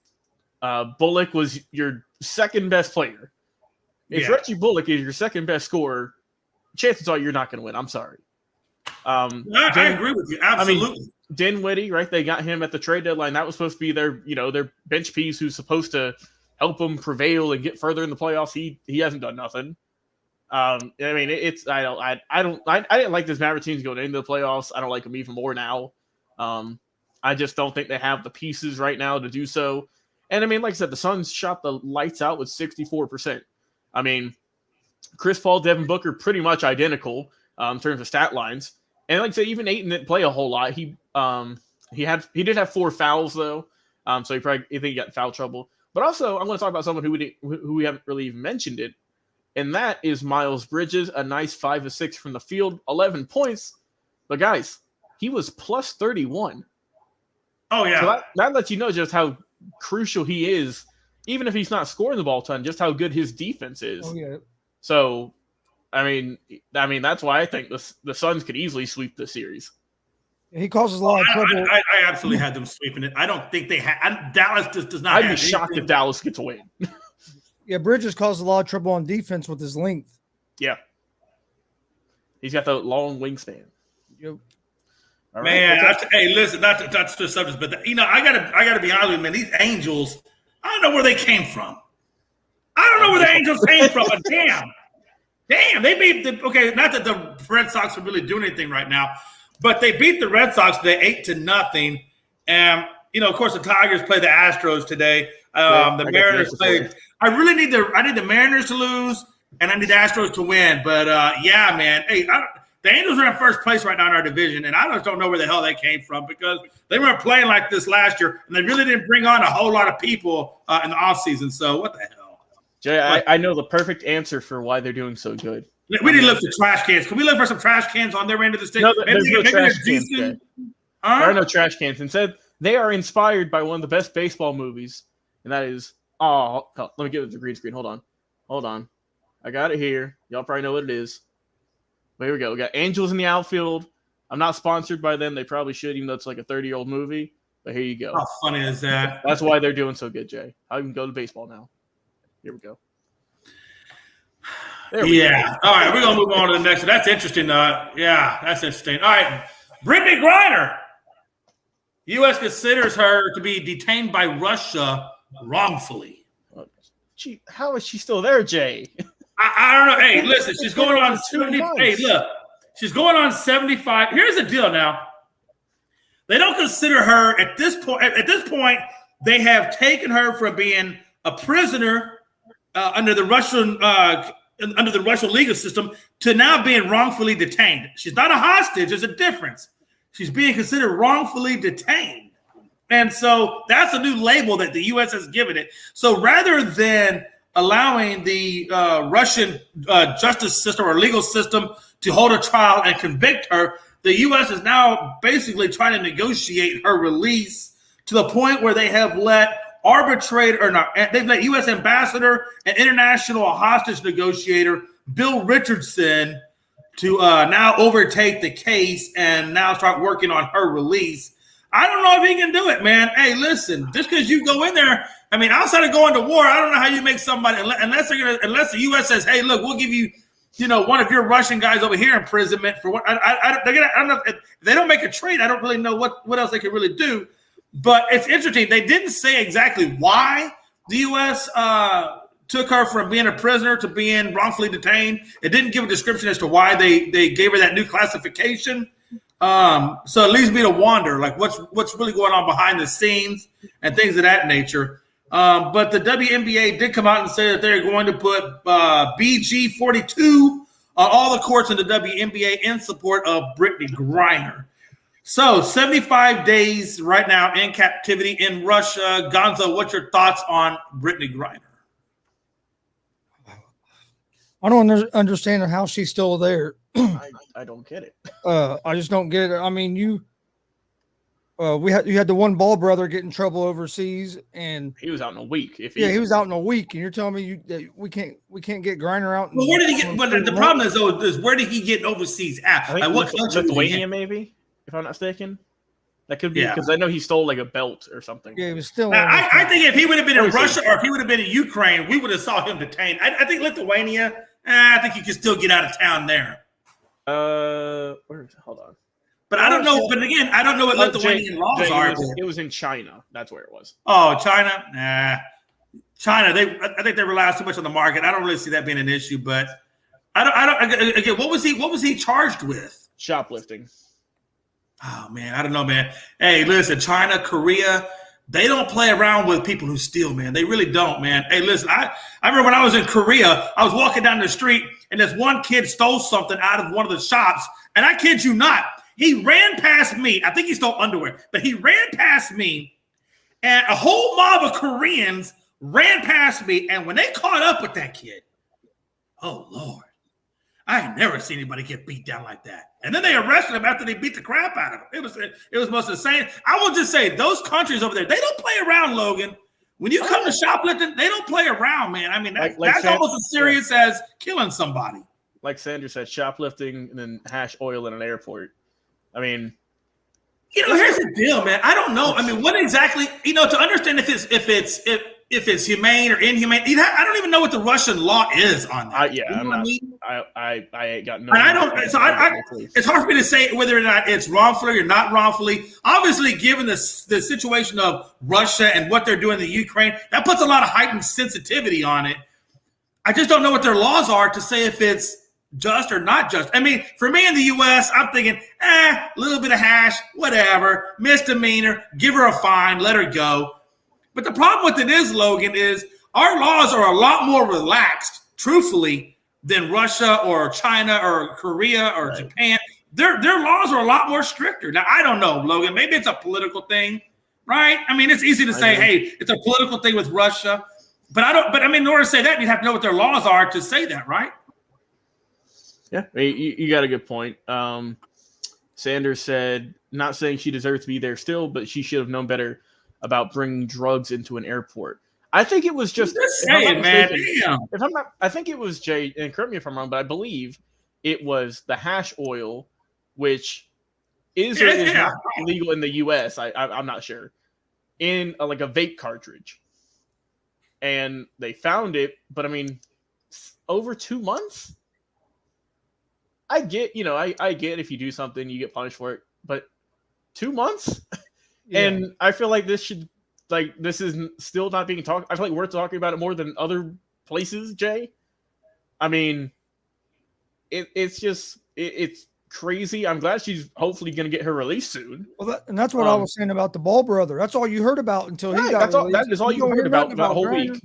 Bullock was your second best player. If Reggie Bullock is your second best scorer, chances are you're not going to win. I'm sorry. I agree with you. Absolutely. I mean, Dinwiddie, right? They got him at the trade deadline. That was supposed to be their bench piece who's supposed to help them prevail and get further in the playoffs. He hasn't done nothing. I mean, I didn't like this Mavericks team going into the playoffs. I don't like them even more now. I just don't think they have the pieces right now to do so. And I mean, like I said, the Suns shot the lights out with 64%. I mean, Chris Paul, Devin Booker, pretty much identical in terms of stat lines. And like I said, even Ayton didn't play a whole lot. He did have 4 fouls though, so he got in foul trouble. But also, I'm going to talk about someone who we haven't really even mentioned it, and that is Miles Bridges, a nice 5 of 6 from the field, 11 points. But guys, he was plus 31. Oh yeah, so that lets you know just how crucial he is, even if he's not scoring the ball a ton, just how good his defense is. Oh yeah. So, I mean that's why I think the Suns could easily sweep the series. He causes a lot of trouble. I absolutely had them sweeping it. I don't think they had. Dallas just does not. I'd be shocked if Dallas gets a win. Yeah, Bridges caused a lot of trouble on defense with his length. Yeah, he's got the long wingspan. Yep. All man, right, hey, listen, not to touch the subject, but I gotta be honest with you, man. These Angels, I don't know where they came from. I don't know where the Angels came from, but damn, they beat okay. Not that the Red Sox are really doing anything right now, but they beat the Red Sox today 8-0. And of course, the Tigers play the Astros today. The Mariners played. I need the Mariners to lose, and I need the Astros to win. But yeah, man, hey. The Angels are in first place right now in our division, and I just don't know where the hell they came from because they weren't playing like this last year, and they really didn't bring on a whole lot of people in the offseason. So what the hell? Jay, I know the perfect answer for why they're doing so good. We need to look for trash cans. Can we look for some trash cans on their end of the state? No, there's no trash cans. There are no trash cans. Instead, they are inspired by one of the best baseball movies, and that is let me get it the green screen. Hold on. I got it here. Y'all probably know what it is. But here we go. We got Angels in the outfield. I'm not sponsored by them. They probably should, even though it's like a 30-year-old movie. But here you go. How funny is that? That's why they're doing so good, Jay. I can go to baseball now. Here we go. All right, we're going to move on to the next one. That's interesting. Yeah, that's interesting. All right, Brittany Griner. U.S. considers her to be detained by Russia wrongfully. How is she still there, Jay? I don't know. Hey, listen, she's going on 70. Hey, look, she's going on 75. Here's the deal now. They don't consider her at this point. At this point, they have taken her from being a prisoner under the Russian legal system to now being wrongfully detained. She's not a hostage. There's a difference. She's being considered wrongfully detained. And so that's a new label that the U.S. has given it. So rather than allowing the Russian justice system or legal system to hold a trial and convict her, the U.S. is now basically trying to negotiate her release to the point where they have let they've let U.S. ambassador and international hostage negotiator Bill Richardson to now overtake the case and now start working on her release. I don't know if he can do it, man. Hey, listen, just because you go in there, I mean, outside of going to war, I don't know how you make somebody unless the U.S. says, "Hey, look, we'll give you, one of your Russian guys over here imprisonment for what." I don't know if they don't make a trade. I don't really know what else they can really do. But it's interesting. They didn't say exactly why the U.S. took her from being a prisoner to being wrongfully detained. It didn't give a description as to why they gave her that new classification. So it leaves me to wonder, like, what's really going on behind the scenes and things of that nature. But the WNBA did come out and say that they're going to put BG 42 on all the courts in the WNBA in support of Brittany Griner. So 75 days right now in captivity in Russia. Gonzo, what's your thoughts on Brittany Griner? I don't understand how she's still there. I don't get it. I just don't get it. I mean, You had the one Ball brother get in trouble overseas, and he was out in a week. He was out in a week, and you're telling me we can't get Griner out. Well, where did he get? But the problem is where did he get overseas at? I think what country? Lithuania, maybe, if I'm not mistaken. That could be because I know he stole like a belt or something. Yeah, he was still. I think if he would have been in Russia or if he would have been in Ukraine, we would have saw him detained. I think Lithuania. I think he could still get out of town there. Hold on. But I don't know. But again, I don't know what Lithuanian laws are. It was in China. That's where it was. Oh, China? Nah. China. I think they rely too much on the market. I don't really see that being an issue. But I don't. Again, what was he charged with? Shoplifting. Oh man, I don't know, man. Hey, listen, China, Korea, they don't play around with people who steal, man. They really don't, man. Hey, listen, I remember when I was in Korea, I was walking down the street and this one kid stole something out of one of the shops, and I kid you not. He ran past me. I think he stole underwear, but he ran past me, and a whole mob of Koreans ran past me. And when they caught up with that kid, oh, Lord, I ain't never seen anybody get beat down like that. And then they arrested him after they beat the crap out of him. It was most insane. I will just say those countries over there, they don't play around, Logan. When you come to shoplifting, they don't play around, man. I mean, that's almost as serious as killing somebody. Like Sandra said, shoplifting and then hash oil in an airport. I mean, here's the deal, man. I don't know. I mean, what exactly? To understand if it's humane or inhumane, I don't even know what the Russian law is on that. I ain't got no. And I don't. So it's hard for me to say whether or not it's wrongfully or not wrongfully. Obviously, given the situation of Russia and what they're doing in the Ukraine, that puts a lot of heightened sensitivity on it. I just don't know what their laws are to say if it's just or not just. I mean, for me in the U.S., I'm thinking, a little bit of hash, whatever, misdemeanor, give her a fine, let her go. But the problem with it is, Logan, is our laws are a lot more relaxed, truthfully, than Russia or China or Korea or Japan. Their laws are a lot more stricter. Now, I don't know, Logan. Maybe it's a political thing, right? I mean, it's easy to say, hey, it's a political thing with Russia. But in order to say that, you'd have to know what their laws are to say that, right? Yeah, you got a good point. Sanders said, not saying she deserves to be there still, but she should have known better about bringing drugs into an airport. I think it was just saying, man. Damn. If I'm not, I think it was Jay, and correct me if I'm wrong, but I believe it was the hash oil, which is or is not legal in the U.S. I'm not sure, in a vape cartridge, and they found it. But I mean, over 2 months. I get, I get if you do something, you get punished for it, but 2 months? Yeah. And I feel like this is still not being talked. I feel like we're talking about it more than other places, Jay. I mean, it's crazy. I'm glad she's hopefully going to get her release soon. Well, that's what I was saying about the Ball brother. That's all you heard about until he got released. That is all you heard about that whole week.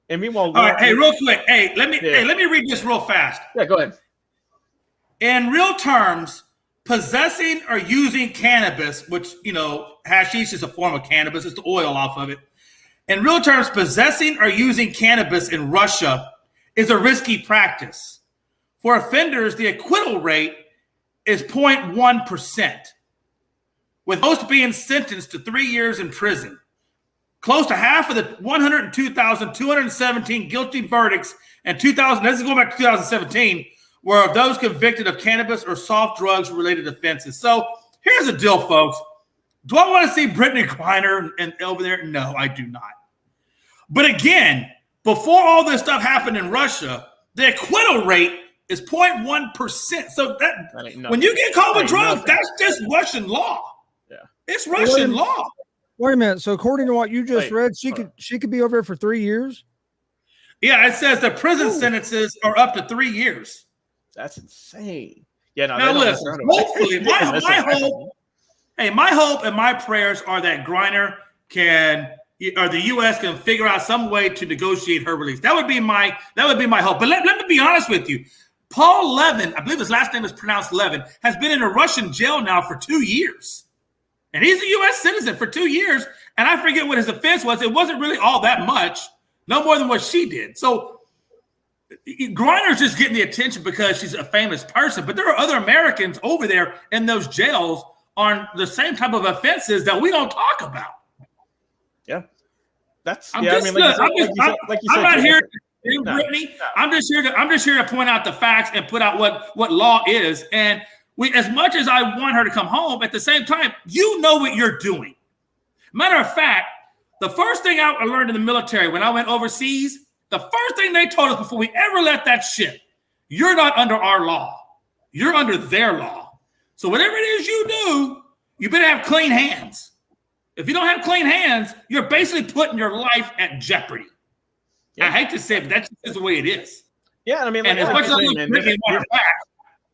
And meanwhile, all right, hey, real quick, let me read this real fast. Yeah, go ahead. In real terms, possessing or using cannabis, which, hashish is a form of cannabis, it's the oil off of it. In real terms, possessing or using cannabis in Russia is a risky practice. For offenders, the acquittal rate is 0.1%, with most being sentenced to 3 years in prison. Close to half of the 102,217 guilty verdicts in 2000, this is going back to 2017, were of those convicted of cannabis or soft drugs related offenses. So here's the deal, folks. Do I want to see Brittany Griner and over there? No, I do not. But again, before all this stuff happened in Russia, the acquittal rate is 0.1%. So when you get caught with drugs, that's just Russian law. Yeah, it's Russian law. Wait a minute. So according to what you just read, she could be over there for 3 years. Yeah, it says the prison sentences are up to 3 years. That's insane. Yeah, no. Now listen, hopefully, my hope and my prayers are that Griner or the U.S. can figure out some way to negotiate her release. That would be my hope. But let me be honest with you. Paul Levin, I believe his last name is pronounced Levin, has been in a Russian jail now for 2 years. And he's a U.S. citizen for 2 years. And I forget what his offense was. It wasn't really all that much, no more than what she did. So Griner's just getting the attention because she's a famous person, but there are other Americans over there in those jails on the same type of offenses that we don't talk about. Yeah. I'm not here to do Brittany. No. I'm just here to point out the facts and put out what law is. And we, as much as I want her to come home, at the same time, you know what you're doing. Matter of fact, the first thing I learned in the military when I went overseas, the first thing they told us before we ever left that ship, you're not under our law. You're under their law. So whatever it is you do, you better have clean hands. If you don't have clean hands, you're basically putting your life at jeopardy. Yeah. I hate to say it, but that's just the way it is. Yeah, I mean, and as much as I look Brittany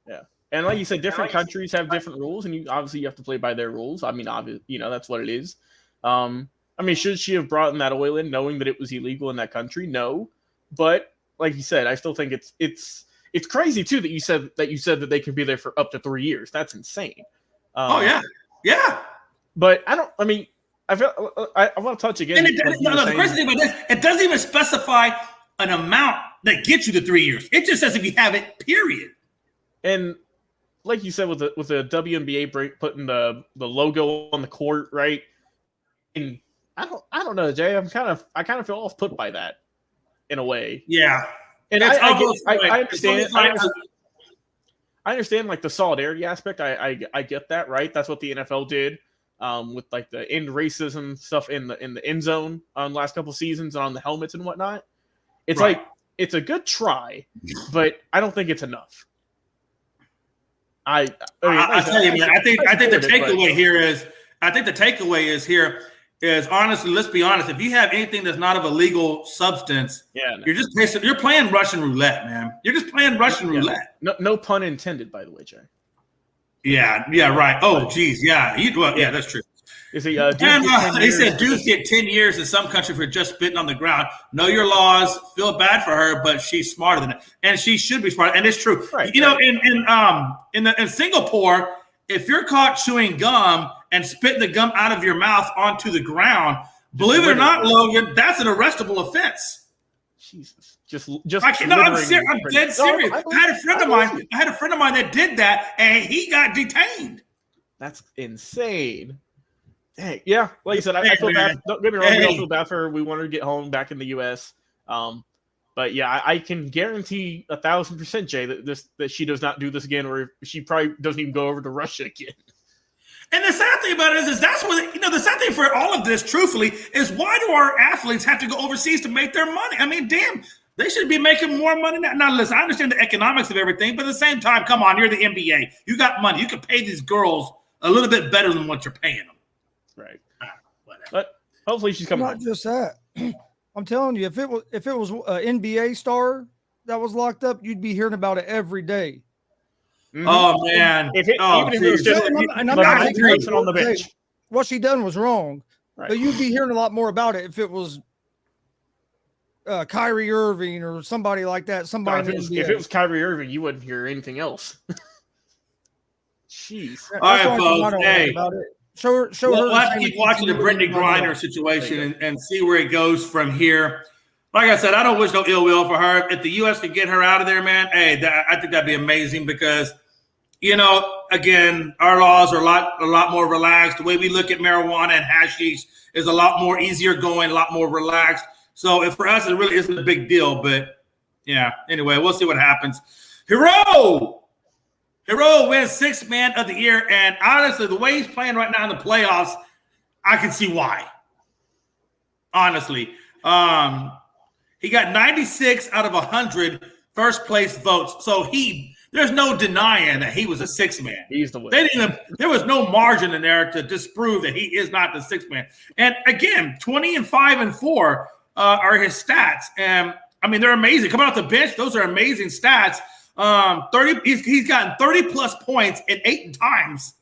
yeah, and like you said, different countries have different rules, and you have to play by their rules. I mean, obviously, that's what it is. I mean, should she have brought in that oil in, knowing that it was illegal in that country? No, but like you said, I still think it's crazy too that you said that they can be there for up to 3 years. That's insane. Yeah. But I want to touch again. And the crazy thing about this, it doesn't even specify an amount that gets you to 3 years. It just says if you have it, period. And like you said, with the WNBA break, putting the logo on the court, right? And I don't know, Jay. I kind of feel off put by that in a way. Yeah. And I understand. I understand like the solidarity aspect. I get that, right? That's what the NFL did with like the end racism stuff in the end zone on the last couple seasons and on the helmets and whatnot. It's like it's a good try, but I don't think it's enough. I tell you, man. I think the takeaway here is honestly, let's be honest. If you have anything that's not of a legal substance, you're playing Russian roulette, man. You're just playing Russian roulette. No pun intended, by the way, Jay. Yeah, right. Oh, geez, yeah. That's true. Is he? He said dudes get 10 years in some country for just spitting on the ground. Know your laws. Feel bad for her, but she's smarter than it, and she should be smarter. And it's true. Right, In Singapore, if you're caught chewing gum and spitting the gum out of your mouth onto the ground, believe it or not, Logan, that's an arrestable offense. Jesus, just. I'm dead serious. I had a friend of mine that did that, and he got detained. That's insane. Hey, yeah, like you said, I feel bad. Don't get me wrong, we all feel bad for her. We want her to get home back in the U.S. But yeah, I can guarantee 1,000%, Jay, that she does not do this again, or she probably doesn't even go over to Russia again. And the sad thing about it is that's what the sad thing for all of this, truthfully, is why do our athletes have to go overseas to make their money? I mean, damn, they should be making more money now. Now, listen, I understand the economics of everything, but at the same time, come on, you're the NBA. You got money. You can pay these girls a little bit better than what you're paying them. Right. But hopefully she's coming. Not just that. I'm telling you, if it was an NBA star that was locked up, you'd be hearing about it every day. Mm-hmm. Oh man! Even if it was just on the bench, what she done was wrong. Right. But you'd be hearing a lot more about it if it was Kyrie Irving or somebody like that. If it was Kyrie Irving, you wouldn't hear anything else. Jeez. All right, folks. Hey. Show her. We'll have to keep watching the Brittany Griner situation and see where it goes from here. Like I said, I don't wish no ill will for her. If the U.S. could get her out of there, man, hey, I think that'd be amazing because, again, our laws are a lot more relaxed. The way we look at marijuana and hashish is a lot more easier going, a lot more relaxed. So if for us, it really isn't a big deal. But, yeah, anyway, we'll see what happens. Hero wins Sixth Man of the Year, and honestly, the way he's playing right now in the playoffs, I can see why. Honestly, he got 96 out of 100 first place votes, so there's no denying that he was a sixth man. He's the winner. There was no margin in there to disprove that he is not the sixth man. And again, 20-5-4 are his stats, and I mean they're amazing. Coming off the bench, those are amazing stats. 30. He's gotten 30 plus points in 8 times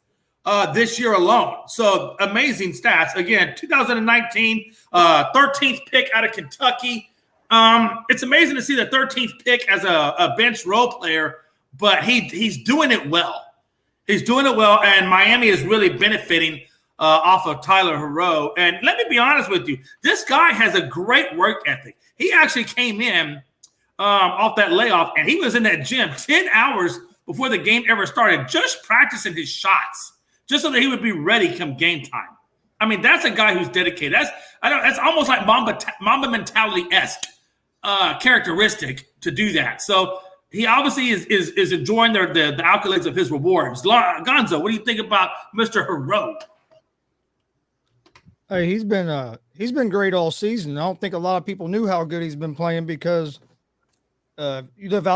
this year alone. So amazing stats. Again, 2019, 13th pick out of Kentucky. It's amazing to see the 13th pick as a bench role player, but he's doing it well. He's doing it well, and Miami is really benefiting off of Tyler Hero. And let me be honest with you, this guy has a great work ethic. He actually came in off that layoff, and he was in that gym 10 hours before the game ever started, just practicing his shots, just so that he would be ready come game time. I mean, that's a guy who's dedicated. That's almost like Mamba mentality-esque characteristic to do that. So he obviously is enjoying the accolades of his rewards. Gonzo, what do you think about Mr. Heroic? Hey, he's been great all season. I don't think a lot of people knew how good he's been playing because you live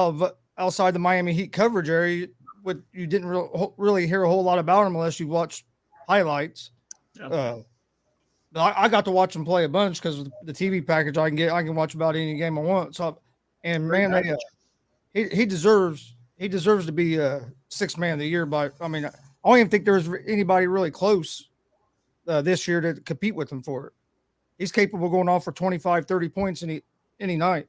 outside the Miami Heat coverage area. You didn't really hear a whole lot about him unless you watched highlights. But I got to watch him play a bunch because of the TV package I can watch about any game I want. So, and man, he deserves to be sixth man of the year. But I mean, I don't even think there's anybody really close this year to compete with him for it. He's capable of going off for 25, 30 points any night.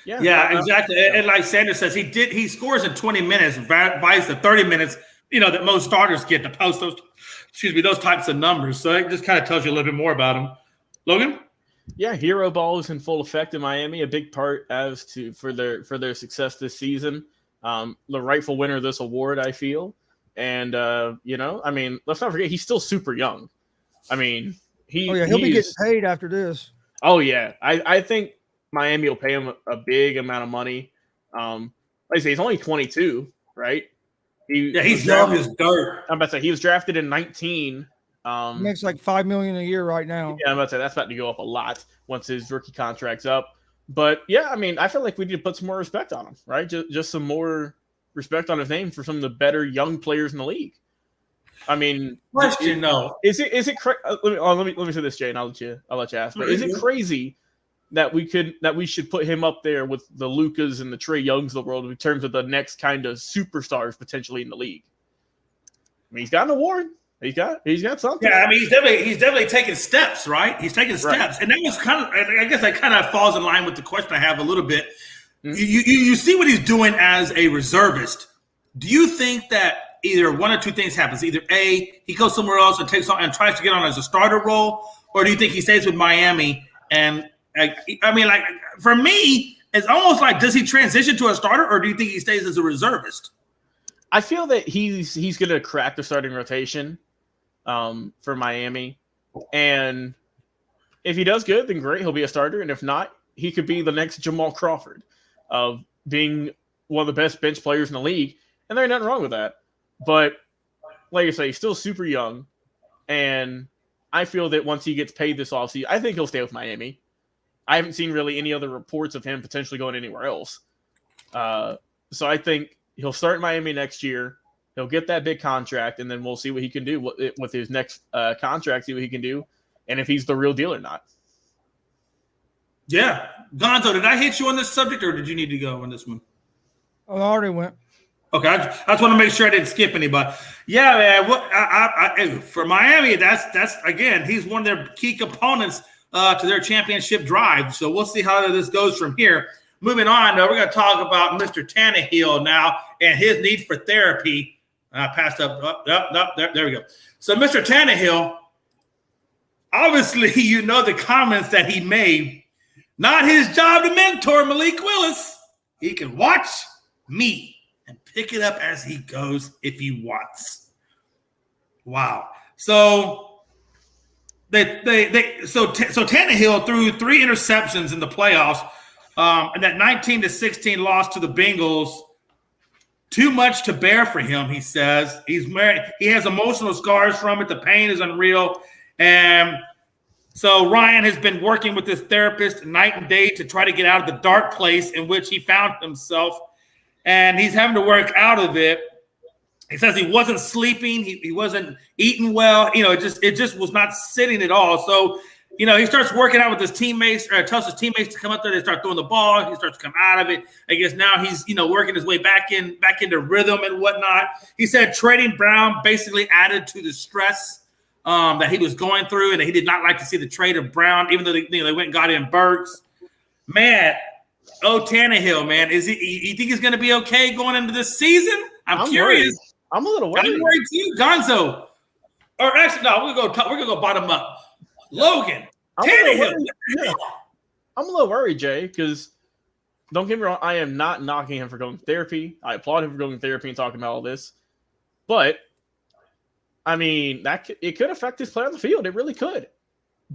Yeah, exactly. And like Sanders says, he scores in 20 minutes, vice the 30 minutes, that most starters get to post those types of numbers. So it just kind of tells you a little bit more about him. Logan? Yeah, hero ball is in full effect in Miami, a big part for their success this season. The rightful winner of this award, I feel. And I mean, let's not forget he's still super young. I mean, he'll be getting paid after this. Oh yeah. I think Miami will pay him a big amount of money. Like I say, he's only 22, right? He's young as dirt. I'm about to say he was drafted in 19. He makes like $5 million a year right now. Yeah, I'm about to say that's about to go up a lot once his rookie contract's up. But yeah, I mean, I feel like we need to put some more respect on him, right? Just some more respect on his name for some of the better young players in the league. I mean, is it let me say this, Jay, and I'll let you ask. But is it crazy that we should put him up there with the Lukas and the Trae Youngs of the world in terms of the next kind of superstars potentially in the league? I mean, he's got an award. He's got something. Yeah, I mean, he's definitely taking steps, right? He's taking steps, right. And that was I guess that kind of falls in line with the question I have a little bit. Mm-hmm. You see what he's doing as a reservist. Do you think that either one or two things happens? Either A, he goes somewhere else and takes on and tries to get on as a starter role, or do you think he stays with Miami? And I mean, like for me, it's almost like, does he transition to a starter, or do you think he stays as a reservist? I feel that he's going to crack the starting rotation for Miami, and if he does good, then great, he'll be a starter. And if not, he could be the next Jamal Crawford of being one of the best bench players in the league. And there's nothing wrong with that. But like I say, he's still super young, and I feel that once he gets paid this offseason, I think he'll stay with Miami. I haven't seen really any other reports of him potentially going anywhere else. So I think he'll start in Miami next year. He'll get that big contract, and then we'll see what he can do with his next contract, see what he can do, and if he's the real deal or not. Yeah. Gonzo, did I hit you on this subject, or did you need to go on this one? Oh, I already went. Okay, I just want to make sure I didn't skip anybody. Yeah, man. For Miami, that's again, he's one of their key components to their championship drive. So we'll see how this goes from here. Moving on, we're going to talk about Mr. Tannehill now and his need for therapy. Passed up. There we go. So Mr. Tannehill, obviously, the comments that he made. Not his job to mentor Malik Willis. He can watch me and pick it up as he goes if he wants. Wow. So so Tannehill threw 3 interceptions in the playoffs, and that 19-16 loss to the Bengals. Too much to bear for him, he says. He's married. He has emotional scars from it. The pain is unreal, and so Ryan has been working with his therapist night and day to try to get out of the dark place in which he found himself, and he's having to work out of it. He says he wasn't sleeping, he wasn't eating well. It just was not sitting at all. So, he starts working out with his teammates, or tells his teammates to come up there. They start throwing the ball. He starts to come out of it. I guess now he's working his way back into rhythm and whatnot. He said trading Brown basically added to the stress that he was going through, and he did not like to see the trade of Brown, even though they went and got in Burks. Man, Tannehill, man, you think he's going to be okay going into this season? I'm curious. Worried. I'm a little worried. I'm worried too, Gonzo. Or actually, no, we're gonna go bottom up. Logan, Tannehill. I'm a little worried, Jay, because don't get me wrong, I am not knocking him for going to therapy. I applaud him for going to therapy and talking about all this. But I mean, it could affect his play on the field. It really could.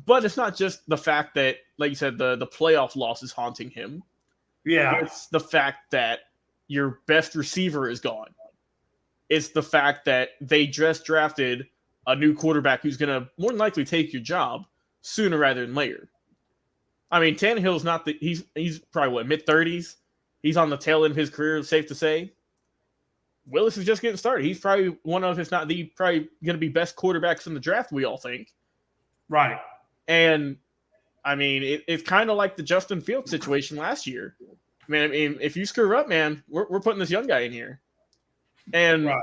But it's not just the fact that, like you said, the playoff loss is haunting him. Yeah. It's the fact that your best receiver is gone. It's the fact that they just drafted a new quarterback who's going to more than likely take your job sooner rather than later. I mean, Tannehill's not he's probably mid-30s. He's on the tail end of his career, safe to say. Willis is just getting started. He's probably one of, if not the, probably going to be best quarterbacks in the draft, we all think. Right. And, I mean, it's kind of like the Justin Fields situation last year. Man, I mean, if you screw up, man, we're putting this young guy in here. And right.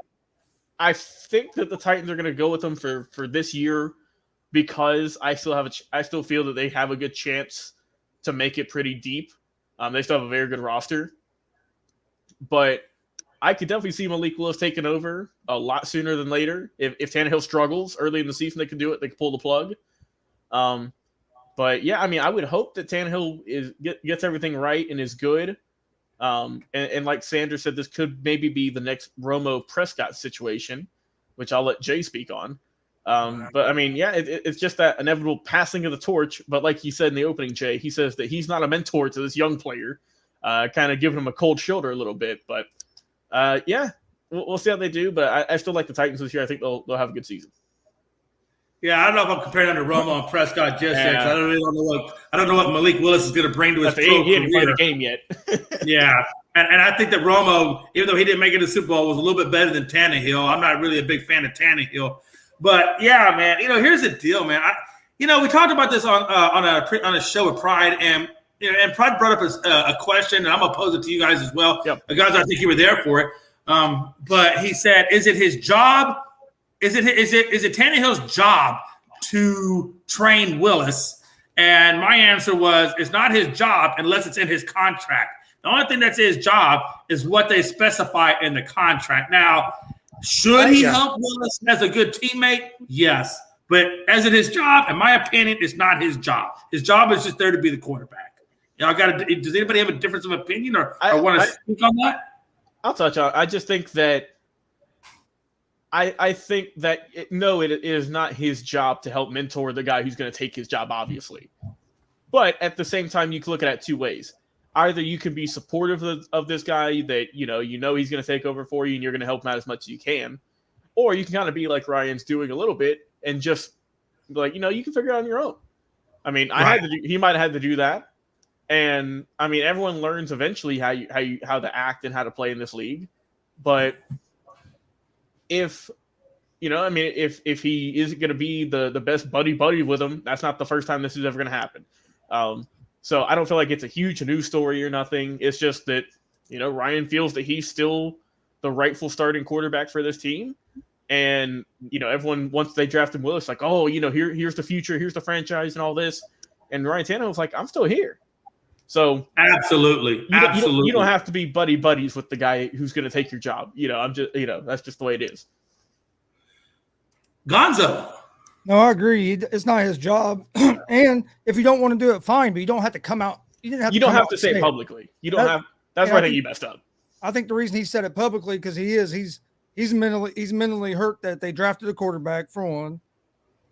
I think that the Titans are going to go with him for this year because I still feel that they have a good chance to make it pretty deep. They still have a very good roster. But I could definitely see Malik Willis taking over a lot sooner than later. If Tannehill struggles early in the season, they can do it. They can pull the plug. But, yeah, I mean, I would hope that Tannehill gets everything right and is good. And like Sanders said, this could maybe be the next Romo Prescott situation, which I'll let Jay speak on. But, I mean, yeah, it's just that inevitable passing of the torch. But like you said in the opening, Jay, he says that he's not a mentor to this young player, kind of giving him a cold shoulder a little bit. But, yeah, we'll see how they do. But I still like the Titans this year. I think they'll have a good season. Yeah, I don't know if I'm comparing them to Romo and Prescott just yet. I don't know what Malik Willis is going to bring to his pro career. He hasn't played a game yet. Yeah, and I think that Romo, even though he didn't make it to the Super Bowl, was a little bit better than Tannehill. I'm not really a big fan of Tannehill, but yeah, man. Here's the deal, man. We talked about this on a show with Pride, and Pride brought up a question, and I'm gonna pose it to you guys as well. Yep. Guys, I think you were there for it. But he said, "Is it his job? Is it Tannehill's job to train Willis?" And my answer was, it's not his job unless it's in his contract. The only thing that's his job is what they specify in the contract. Now, should he help Willis as a good teammate? Yes. But as it his job, in my opinion, it's not his job. His job is just there to be the quarterback. Does anybody have a difference of opinion or want to speak on that? I'll touch on it. I just think that I think that it is not his job to help mentor the guy who's going to take his job, obviously. But at the same time, you can look at it two ways. Either you can be supportive of this guy that you know he's going to take over for you and you're going to help him out as much as you can, or you can kind of be like Ryan's doing a little bit and just be like, you can figure it out on your own. I mean, right. He might have had to do that, and I mean, everyone learns eventually how to act and how to play in this league, but. If he isn't going to be the best buddy with him, that's not the first time this is ever going to happen. So I don't feel like it's a huge news story or nothing. It's just that, Ryan feels that he's still the rightful starting quarterback for this team. And, everyone, once they drafted Willis, like, oh, here's the future, here's the franchise and all this. And Ryan Tannehill's like, I'm still here. So absolutely. You don't have to be buddies with the guy who's going to take your job. That's just the way it is. Gonzo. No, I agree. It's not his job. And if you don't want to do it, fine, but you don't have to come out. You don't have to say it publicly. You don't have. That's why I think you messed up. I think the reason he said it publicly because he's mentally hurt that they drafted a quarterback for one,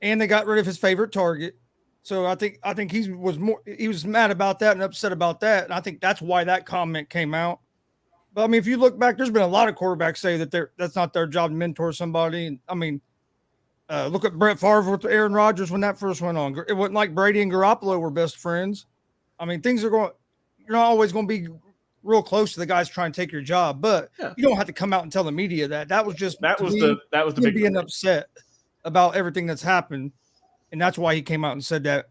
and they got rid of his favorite target. So I think he was mad about that and upset about that. And I think that's why that comment came out. But I mean, if you look back, there's been a lot of quarterbacks say that that's not their job to mentor somebody. And I mean, look at Brett Favre with Aaron Rodgers when that first went on. It wasn't like Brady and Garoppolo were best friends. I mean, you're not always going to be real close to the guys trying to take your job, but you don't have to come out and tell the media that. That was the big being upset about everything that's happened. And that's why he came out and said that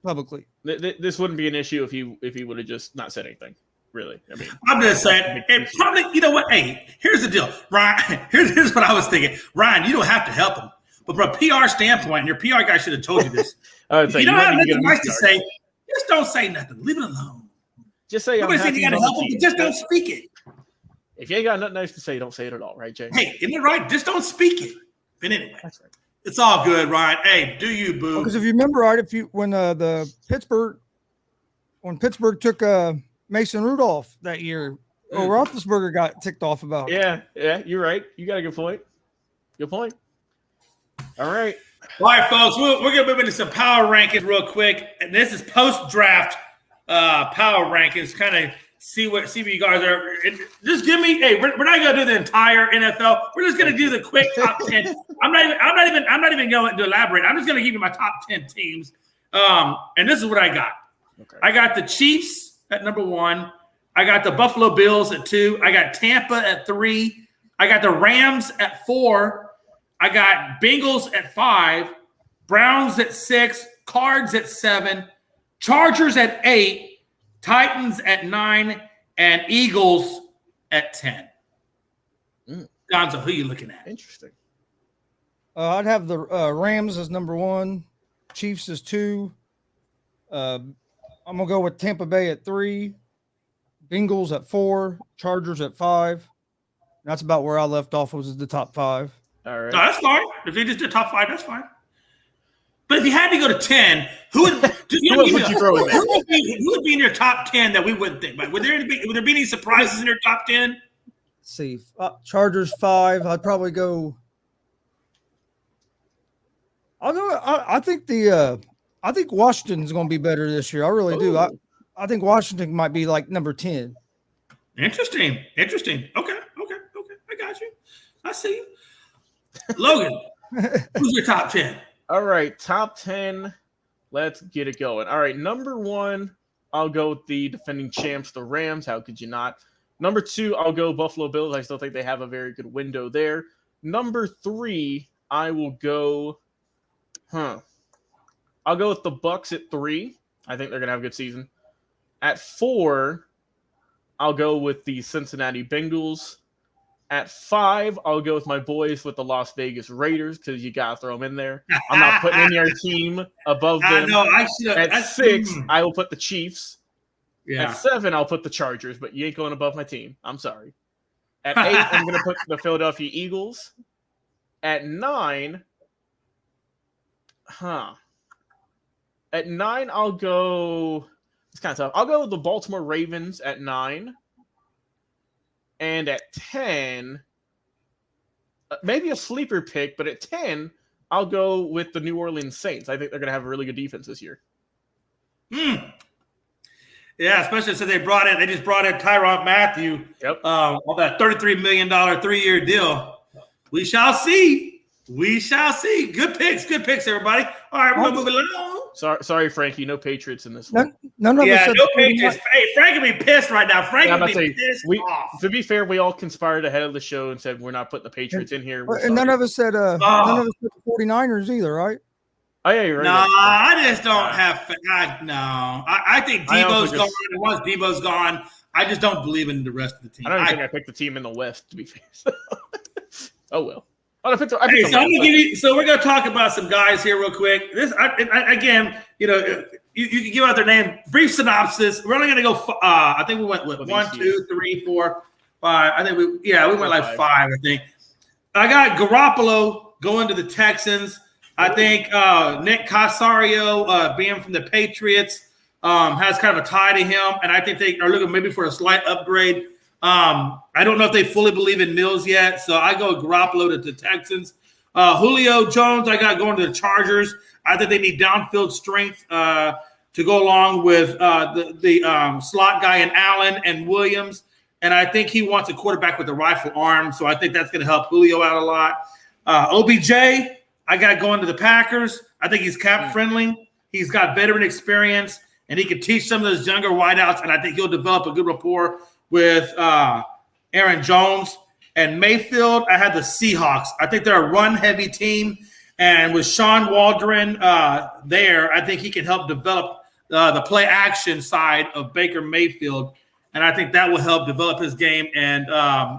publicly. This wouldn't be an issue if he would have just not said anything, really. I mean, I'm just saying, and probably, you know what? Hey, here's the deal, Ryan. Here's what I was thinking. Ryan, you don't have to help him. But from a PR standpoint, and your PR guy should have told you this. You don't have nothing nice to say. Just don't say nothing. Leave it alone. Just say, nobody said you got to help him, but just don't speak it. If you ain't got nothing nice to say, don't say it at all, right, Jay? Hey, isn't it right? Just don't speak it. But anyway. That's right. It's all good, Ryan. Hey, do you, boo? Because if you remember, right, when Pittsburgh took Mason Rudolph that year, Roethlisberger got ticked off about. Yeah, you're right. You got a good point. Good point. All right. All right, folks, we're going to move into some power rankings real quick. And this is post-draft power rankings, kind of see what you guys are. Just give me, hey, we're not going to do the entire NFL. We're just going to do the quick top 10. I'm not even going to elaborate. I'm just going to give you my top 10 teams. And this is what I got. Okay. I got the Chiefs at number 1. I got the Buffalo Bills at 2. I got Tampa at 3. I got the Rams at 4. I got Bengals at 5, Browns at 6, Cards at 7, Chargers at 8, Titans at 9, and Eagles at 10. Gonzo, who are you looking at? Interesting. I'd have the Rams as number 1, Chiefs as 2. I'm going to go with Tampa Bay at 3, Bengals at 4, Chargers at 5. That's about where I left off, was the top 5. All right. No, that's fine. If they just did top 5, that's fine. But if you had to go to 10, who would you throw in there? Who would be in your top 10 that we wouldn't think about? Would there be any surprises in your top 10? Let's see, Chargers 5. I'd probably go. I'll go. I think Washington's going to be better this year. I really do. I think Washington might be like number 10. Interesting. Okay. I got you. I see you. Logan, who's your top 10? All right, top 10. Let's get it going. All right, number 1, I'll go with the defending champs, the Rams. How could you not? Number 2, I'll go Buffalo Bills. I still think they have a very good window there. Number 3, I will go. I'll go with the Bucks at 3. I think they're gonna have a good season. At 4, I'll go with the Cincinnati Bengals. At 5, I'll go with my boys with the Las Vegas Raiders because you got to throw them in there. I'm not putting any other team above them. At 6, I will put the Chiefs. Yeah. At 7, I'll put the Chargers, but you ain't going above my team. I'm sorry. At 8, I'm going to put the Philadelphia Eagles. At 9, At 9, I'll go. It's kind of tough. I'll go with the Baltimore Ravens at 9. And at 10, maybe a sleeper pick, but at 10, I'll go with the New Orleans Saints. I think they're going to have a really good defense this year. Yeah, especially since they just brought in Tyrann Mathieu. Yep. On that $33 million 3-year deal. We shall see. Good picks, everybody. All right, we're going to move along. Sorry, Frankie. No Patriots in this one. None of us no Patriots. Hey, Frank would be pissed right now. Frank would be pissed off. To be fair, we all conspired ahead of the show and said we're not putting the Patriots in here. And none of us said the 49ers either, right? Oh, yeah, you're right. No, I just don't have – no. I think Debo's gone. And once Debo's gone, I just don't believe in the rest of the team. I don't think I picked the team in the West, to be fair. Oh, well. So we're going to talk about some guys here real quick. Again, you can give out their name. Brief synopsis. We're only going to go. I think we went with 1, 2, 3, 4, 5. I think we went like 5. I think I got Garoppolo going to the Texans. I think Nick Casario, being from the Patriots, has kind of a tie to him, and I think they are looking maybe for a slight upgrade. I don't know if they fully believe in Mills yet, so I go Garoppolo to the Texans. Julio Jones, I got going to the Chargers. I think they need downfield strength to go along with the slot guy in Allen and Williams, and I think he wants a quarterback with a rifle arm, so I think that's going to help Julio out a lot. OBJ, I got going to the Packers. I think he's cap-friendly. He's got veteran experience, and he can teach some of those younger wideouts, and I think he'll develop a good rapport with Aaron Jones. And Mayfield, I had the Seahawks. I think they're a run-heavy team, and with Sean Waldron there, I think he can help develop the play-action side of Baker Mayfield, and I think that will help develop his game, and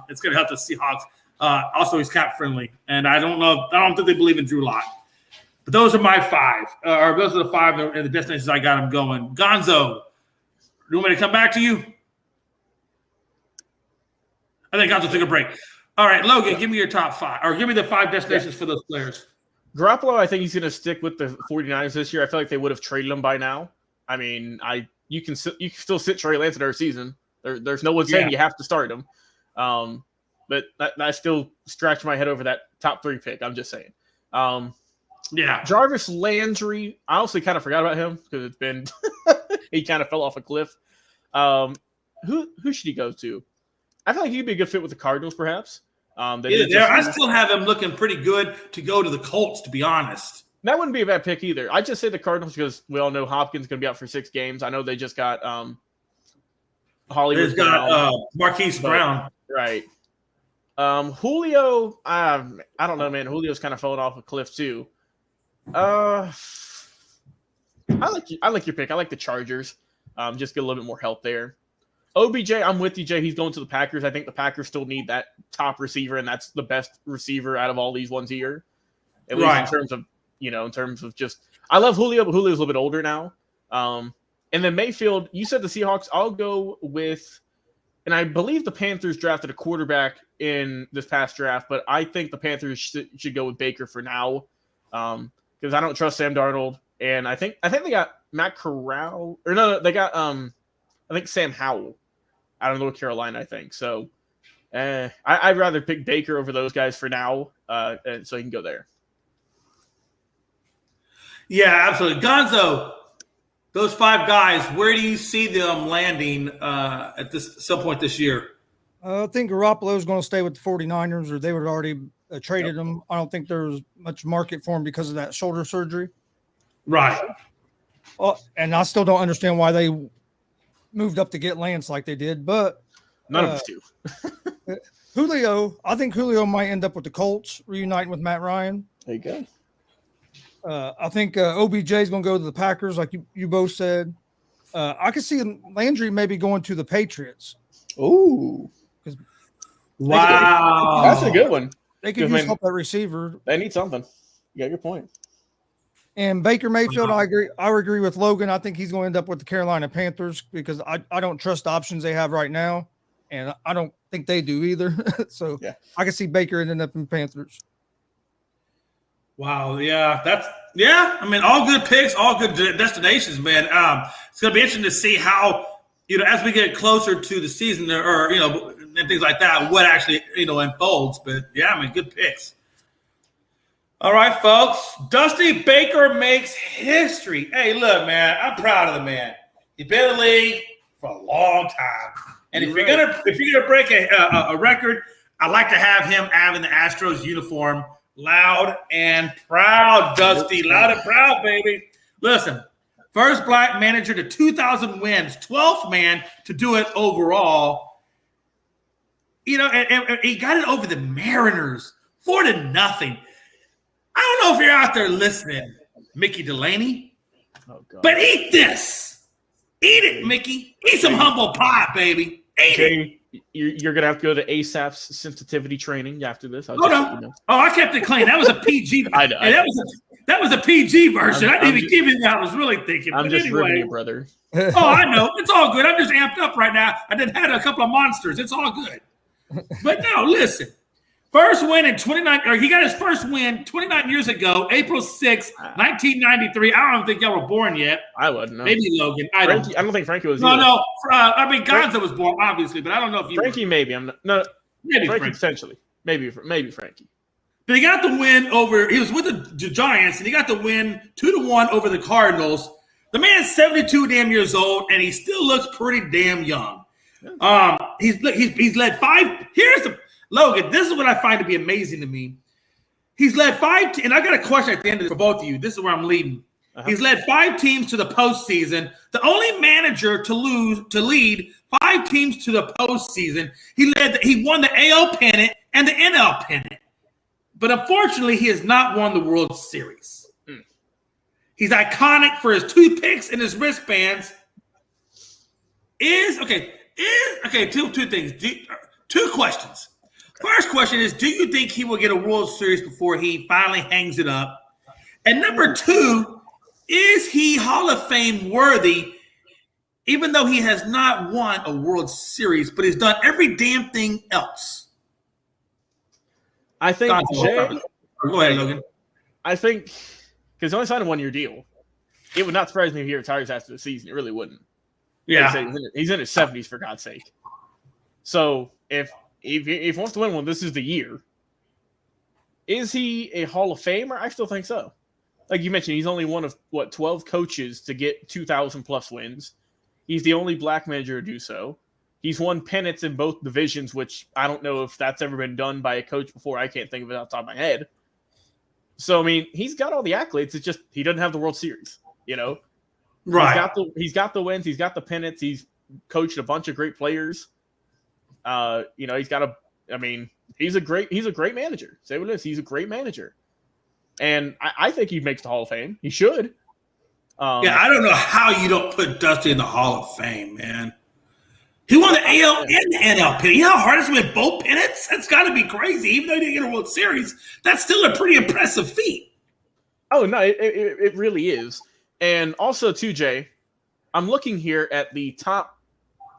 it's going to help the Seahawks. Also, he's cap-friendly, and I don't think they believe in Drew Lock. But those are my 5, or those are the 5 in the destinations I got him going. Gonzo, you want me to come back to you? I think Gonzo took a break. All right, Logan, give me your top 5, or give me the 5 destinations for those players. Garoppolo, I think he's going to stick with the 49ers this year. I feel like they would have traded him by now. I mean, you can still sit Trey Lance in our season. There's no one saying you have to start him. but I still scratch my head over that top 3 pick. I'm just saying. Yeah. Jarvis Landry, I honestly kind of forgot about him because it's been he kind of fell off a cliff. Who should he go to? I feel like he'd be a good fit with the Cardinals, perhaps. I still have him looking pretty good to go to the Colts, to be honest. That wouldn't be a bad pick either. I just say the Cardinals because we all know Hopkins is going to be out for 6 games. I know they just got Hollywood. They've got Marquise Brown. Right. Julio, I don't know, man. Julio's kind of falling off a cliff too. I like your pick. I like the Chargers. Just get a little bit more help there. OBJ, I'm with you, Jay. He's going to the Packers. I think the Packers still need that top receiver, and that's the best receiver out of all these ones here. At least in terms of just, I love Julio, but Julio's a little bit older now. And then Mayfield, you said the Seahawks. I'll go with, and I believe the Panthers drafted a quarterback in this past draft, but I think the Panthers should go with Baker for now because I don't trust Sam Darnold, and I think they got Matt Corral, or no, they got I think Sam Howell out of North Carolina, I think. So I'd rather pick Baker over those guys for now, and so he can go there. Yeah, absolutely. Gonzo, those 5 guys, where do you see them landing at some point this year? I think Garoppolo is going to stay with the 49ers, or they would already traded him. I don't think there's much market for him because of that shoulder surgery. Right. And I still don't understand why they moved up to get Lance like they did, but none of us do. Julio, I think Julio might end up with the Colts, reuniting with Matt Ryan. There you go. I think OBJ is going to go to the Packers, like you both said. I could see Landry maybe going to the Patriots. Ooh. Wow. That's a good one. They could use help at receiver. They need something. You got your point. And Baker Mayfield, I agree. I agree with Logan. I think he's going to end up with the Carolina Panthers because I don't trust the options they have right now, and I don't think they do either. So yeah. I can see Baker ending up in Panthers. Wow, yeah, I mean, all good picks, all good destinations, man. It's going to be interesting to see how, as we get closer to the season or and things like that, what actually, unfolds. But yeah, I mean, good picks. All right, folks. Dusty Baker makes history. Hey, look, man, I'm proud of the man. He's been in the league for a long time, and if you're gonna break a record, I'd like to have him having the Astros uniform. Loud and proud, Dusty. Loud and proud, baby. Listen, first black manager to 2,000 wins, 12th man to do it overall. And he got it over the Mariners 4-0. I don't know if you're out there listening, Mickey Delaney, but eat this. Eat it, Mickey. Eat some humble pie, baby. Eat it. You're going to have to go to ASAP's sensitivity training after this. I kept it clean. That was a PG. I know. That was a PG version. I didn't even give you that. I was really thinking. I'm just ribbing you, brother. Oh, I know. It's all good. I'm just amped up right now. I done had a couple of monsters. It's all good. But no, listen. First win in 29, or he got his first win 29 years ago, April 6, 1993. I don't think y'all were born yet. I wasn't. No. Maybe Logan. I don't think Frankie was. No. I mean, Gonzo was born, obviously, but I don't know if you Frankie, were. Maybe. I'm not. No, maybe Frankie, potentially. Maybe Frankie. But he got the win over, he was with the Giants, and he got the win 2-1 over the Cardinals. The man's 72 damn years old, and he still looks pretty damn young. He's led 5. Logan, this is what I find to be amazing to me. He's led 5 and I got a question at the end of this for both of you. This is where I'm leading. Uh-huh. He's led 5 teams to the postseason. The only manager to lead 5 teams to the postseason. He won the AL pennant and the NL pennant. But unfortunately, he has not won the World Series. He's iconic for his toothpicks and his wristbands. Two things. 2 questions. First question is, do you think he will get a World Series before he finally hangs it up? And number 2, is he Hall of Fame worthy, even though he has not won a World Series, but he's done every damn thing else? I think, Jay, go ahead, Logan. I think, because he only signed a 1-year deal, it would not surprise me if he retires after the season. It really wouldn't. Yeah. He's in his 70s, for God's sake. So if if he wants to win one, this is the year. Is he a Hall of Famer? I still think so. Like you mentioned, he's only one of 12 coaches to get 2,000 plus wins. He's the only black manager to do so. He's won pennants in both divisions, which I don't know if that's ever been done by a coach before. I can't think of it off the top of my head. So I mean, he's got all the accolades. It's just he doesn't have the World Series. Right? He's got the wins. He's got the pennants. He's coached a bunch of great players. He's got he's a great manager. Say what it is. He's a great manager. And I think he makes the Hall of Fame. He should. I don't know how you don't put Dusty in the Hall of Fame, man. He won the AL and the NL pennant. You know how hard it is to win both pennants? That's got to be crazy. Even though he didn't get a World Series, that's still a pretty impressive feat. Oh, no, it really is. And also, too, Jay, I'm looking here at the top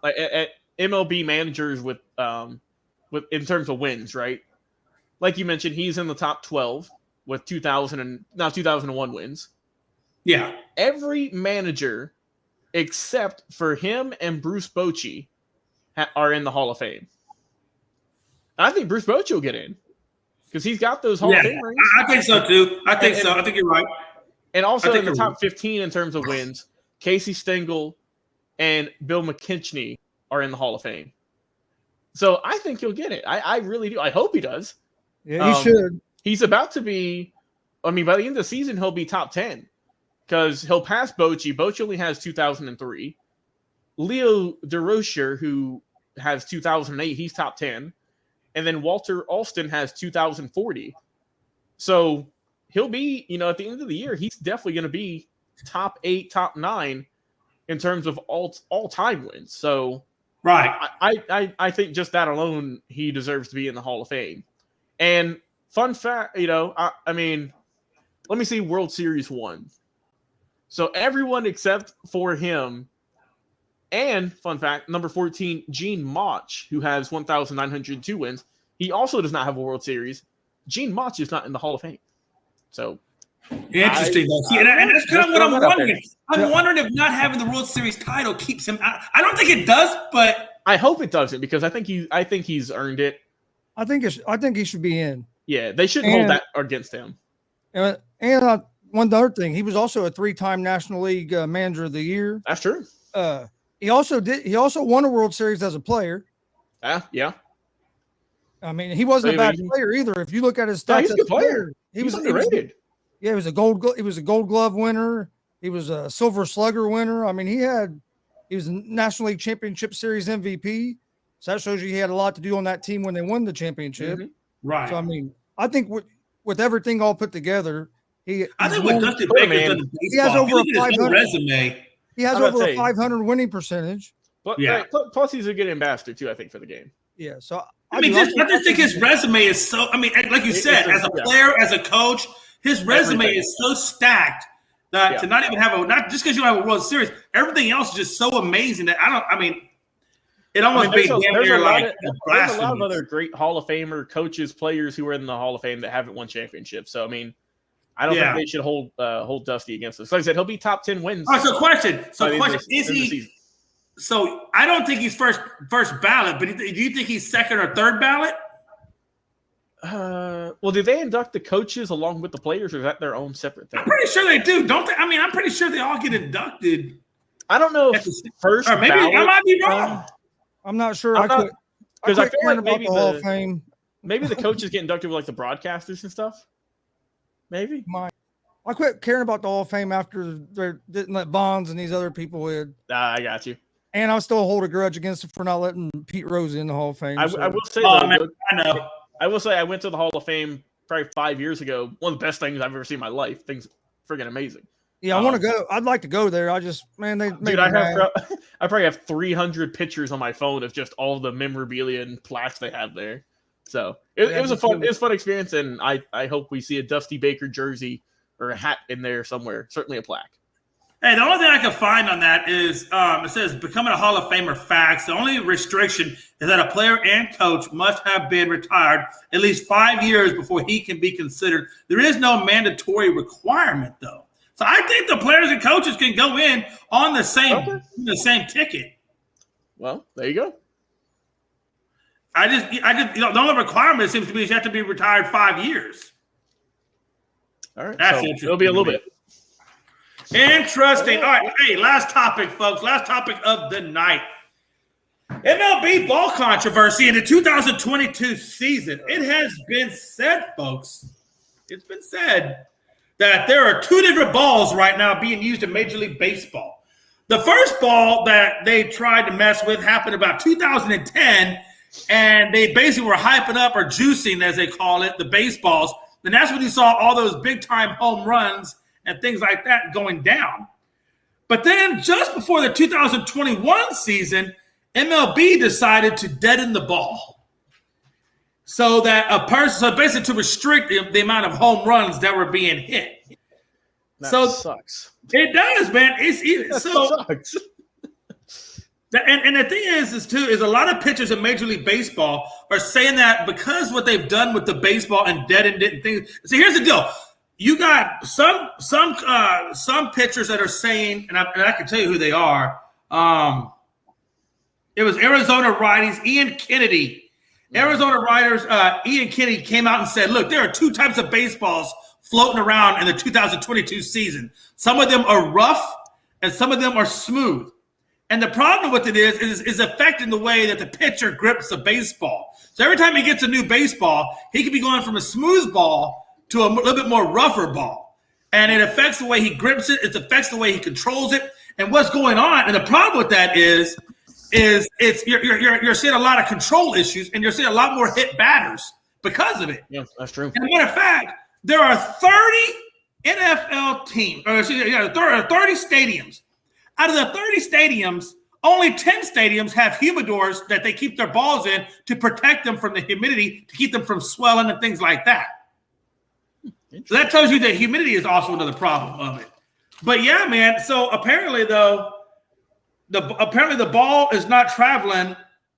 at MLB managers with in terms of wins, right? Like you mentioned, he's in the top 12 with 2001 wins. Yeah. Every manager except for him and Bruce Bochy are in the Hall of Fame. I think Bruce Bochy will get in because he's got those Hall of Fame rings. I think so too. I think you're right. And also in the top 15 in terms of wins, Casey Stengel and Bill McKinchney are in the Hall of Fame. So I think he'll get it. I really do. I hope he does. Yeah, he should. He's about to be, by the end of the season, he'll be top 10 because he'll pass Bochy. Bochy only has 2003. Leo DeRocher, who has 2008, he's top 10. And then Walter Alston has 2040. So he'll be, at the end of the year, he's definitely going to be top 8, top 9 in terms of all-time wins. So right. I think just that alone, he deserves to be in the Hall of Fame. And fun fact, let me see World Series 1. So everyone except for him, and fun fact, number 14, Gene Mach, who has 1,902 wins, he also does not have a World Series. Gene Mach is not in the Hall of Fame. So interesting. And that's kind of what I'm wondering. I'm wondering if not having the World Series title keeps him out. I don't think it does, but I hope it doesn't because I think he's earned it. I think he should be in. Yeah, they shouldn't hold that against him. And one other thing, he was also a 3-time National League Manager of the Year. That's true. He also won a World Series as a player. Yeah. He wasn't a bad player either. If you look at his stats, he's a good player. He was underrated. He was a Gold Glove winner. He was a Silver Slugger winner. He was a National League Championship Series MVP. So that shows you he had a lot to do on that team when they won the championship. Mm-hmm. Right. So I think with everything all put together, what Dusty Baker's done in baseball, he has over a 500 resume. He has over a 500 winning percentage. Plus he's a good ambassador too, I think, for the game. Yeah. So I just think his resume is so. Like you said, as a player, as a coach, his resume is so stacked that to not even have not just because you don't have a World Series, everything else is just so amazing that it almost made damn near like there's a lot of other great Hall of Famer coaches, players who are in the Hall of Fame that haven't won championships. So I don't think they should hold Dusty against us. Like I said, he'll be top 10 wins. Oh, question is he? So I don't think he's first ballot, but do you think he's second or third ballot? Well, do they induct the coaches along with the players, or is that their own separate thing? I'm pretty sure they do, don't they? I'm pretty sure they all get inducted. I don't know if first, or maybe ballot, I might be wrong. I'm not sure. Because I feel like maybe the Hall of Fame. Maybe the coaches get inducted with like the broadcasters and stuff. Maybe. I quit caring about the Hall of Fame after they didn't let Bonds and these other people in. I got you. And I still hold a grudge against them for not letting Pete Rose in the Hall of Fame. I will say, I know. I will say I went to the Hall of Fame probably 5 years ago. One of the best things I've ever seen in my life. Things friggin' amazing. Yeah, I want to go. I'd like to go there. I probably have 300 pictures on my phone of just all the memorabilia and plaques they have there. So it was a fun experience, and I hope we see a Dusty Baker jersey or a hat in there somewhere. Certainly a plaque. Hey, the only thing I can find on that is it says becoming a Hall of Famer facts. The only restriction is that a player and coach must have been retired at least 5 years before he can be considered. There is no mandatory requirement, though. So I think the players and coaches can go in on the same ticket. Well, there you go. I just the only requirement seems to be you have to be retired 5 years. All right, That's so interesting. it'll be a little bit. Interesting. All right, hey, last topic, folks. Last topic of the night. MLB ball controversy in the 2022 season. It has been said, folks, it's been said that there are 2 different balls right now being used in Major League Baseball. The first ball that they tried to mess with happened about 2010, and they basically were hyping up or juicing, as they call it, the baseballs. And that's when you saw all those big-time home runs and things like that going down. But then just before the 2021 season, MLB decided to deaden the ball so that so basically to restrict the amount of home runs that were being hit. That sucks. It does, man. It sucks. And the thing is a lot of pitchers in Major League Baseball are saying that because what they've done with the baseball and deadened it and things. So here's the deal. You got some pitchers that are saying, and I can tell you who they are. It was Arizona righties, Ian Kennedy. Arizona writers, Ian Kennedy came out and said, look, there are 2 types of baseballs floating around in the 2022 season. Some of them are rough and some of them are smooth. And the problem with it is affecting the way that the pitcher grips a baseball. So every time he gets a new baseball, he could be going from a smooth ball to a little bit more rougher ball. And it affects the way he grips it. It affects the way he controls it. And what's going on, and the problem with that is you're seeing a lot of control issues, and you're seeing a lot more hit batters because of it. Yeah, that's true. As a matter of fact, there are 30 NFL teams, there are 30 stadiums. Out of the 30 stadiums, only 10 stadiums have humidors that they keep their balls in to protect them from the humidity, to keep them from swelling and things like that. So that tells you that humidity is also another problem of it. But yeah, man. So apparently, though, the ball is not traveling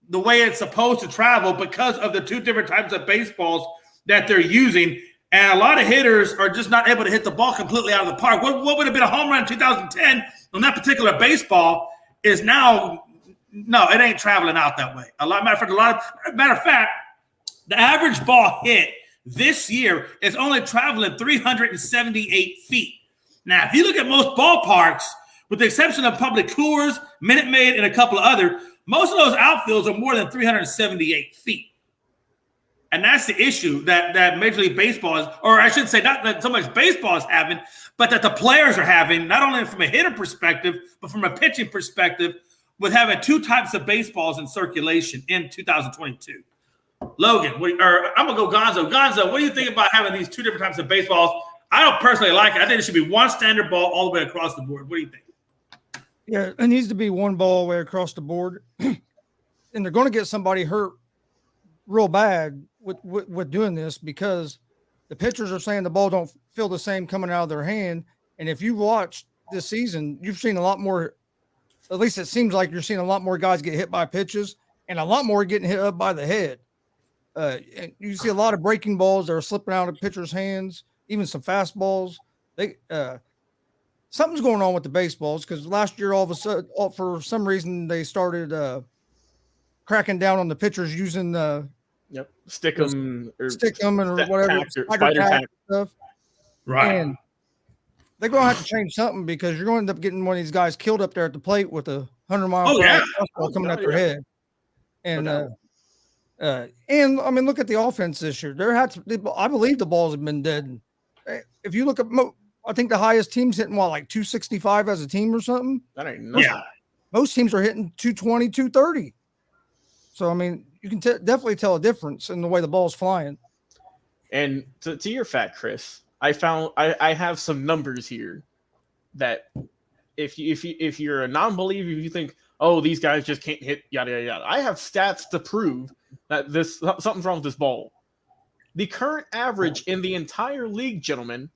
the way it's supposed to travel because of the 2 different types of baseballs that they're using. And a lot of hitters are just not able to hit the ball completely out of the park. What would have been a home run in 2010 on that particular baseball is now, no, it ain't traveling out that way. Matter of fact, the average ball hit this year is only traveling 378 feet. Now, if you look at most ballparks, with the exception of Public Coors, Minute Maid, and a couple of other, most of those outfields are more than 378 feet. And that's the issue that Major League Baseball is, or I should say not that so much baseball is having, but that the players are having, not only from a hitter perspective, but from a pitching perspective, with having 2 types of baseballs in circulation in 2022. Logan, I'm going to go Gonzo. Gonzo, what do you think about having these 2 different types of baseballs? I don't personally like it. I think it should be 1 standard ball all the way across the board. What do you think? Yeah, it needs to be 1 ball all the way across the board. And they're going to get somebody hurt real bad with doing this because the pitchers are saying the ball don't feel the same coming out of their hand. And if you watch this season, you've seen a lot more, at least it seems like you're seeing a lot more guys get hit by pitches and a lot more getting hit up by the head. And you see a lot of breaking balls that are slipping out of pitchers' hands, even some fastballs. Something's going on with the baseballs because last year, all of a sudden, for some reason, they started cracking down on the pitchers using the stick them or whatever spider tack stuff. Right. And they're going to have to change something because you're going to end up getting one of these guys killed up there at the plate with a 100-mile fastball coming at their head. And I mean, look at the offense this year. I believe the balls have been dead. If you look at, I think the highest team's hitting like 265 as a team or something. That ain't nothing. Yeah. Most teams are hitting 220, 230. So I mean, you can definitely tell a difference in the way the ball's flying. And to your fact, Chris, I have some numbers here that if you're a non-believer, if you think, oh, these guys just can't hit yada yada yada, I have stats to prove that something's wrong with this ball. The current average in the entire league, gentlemen,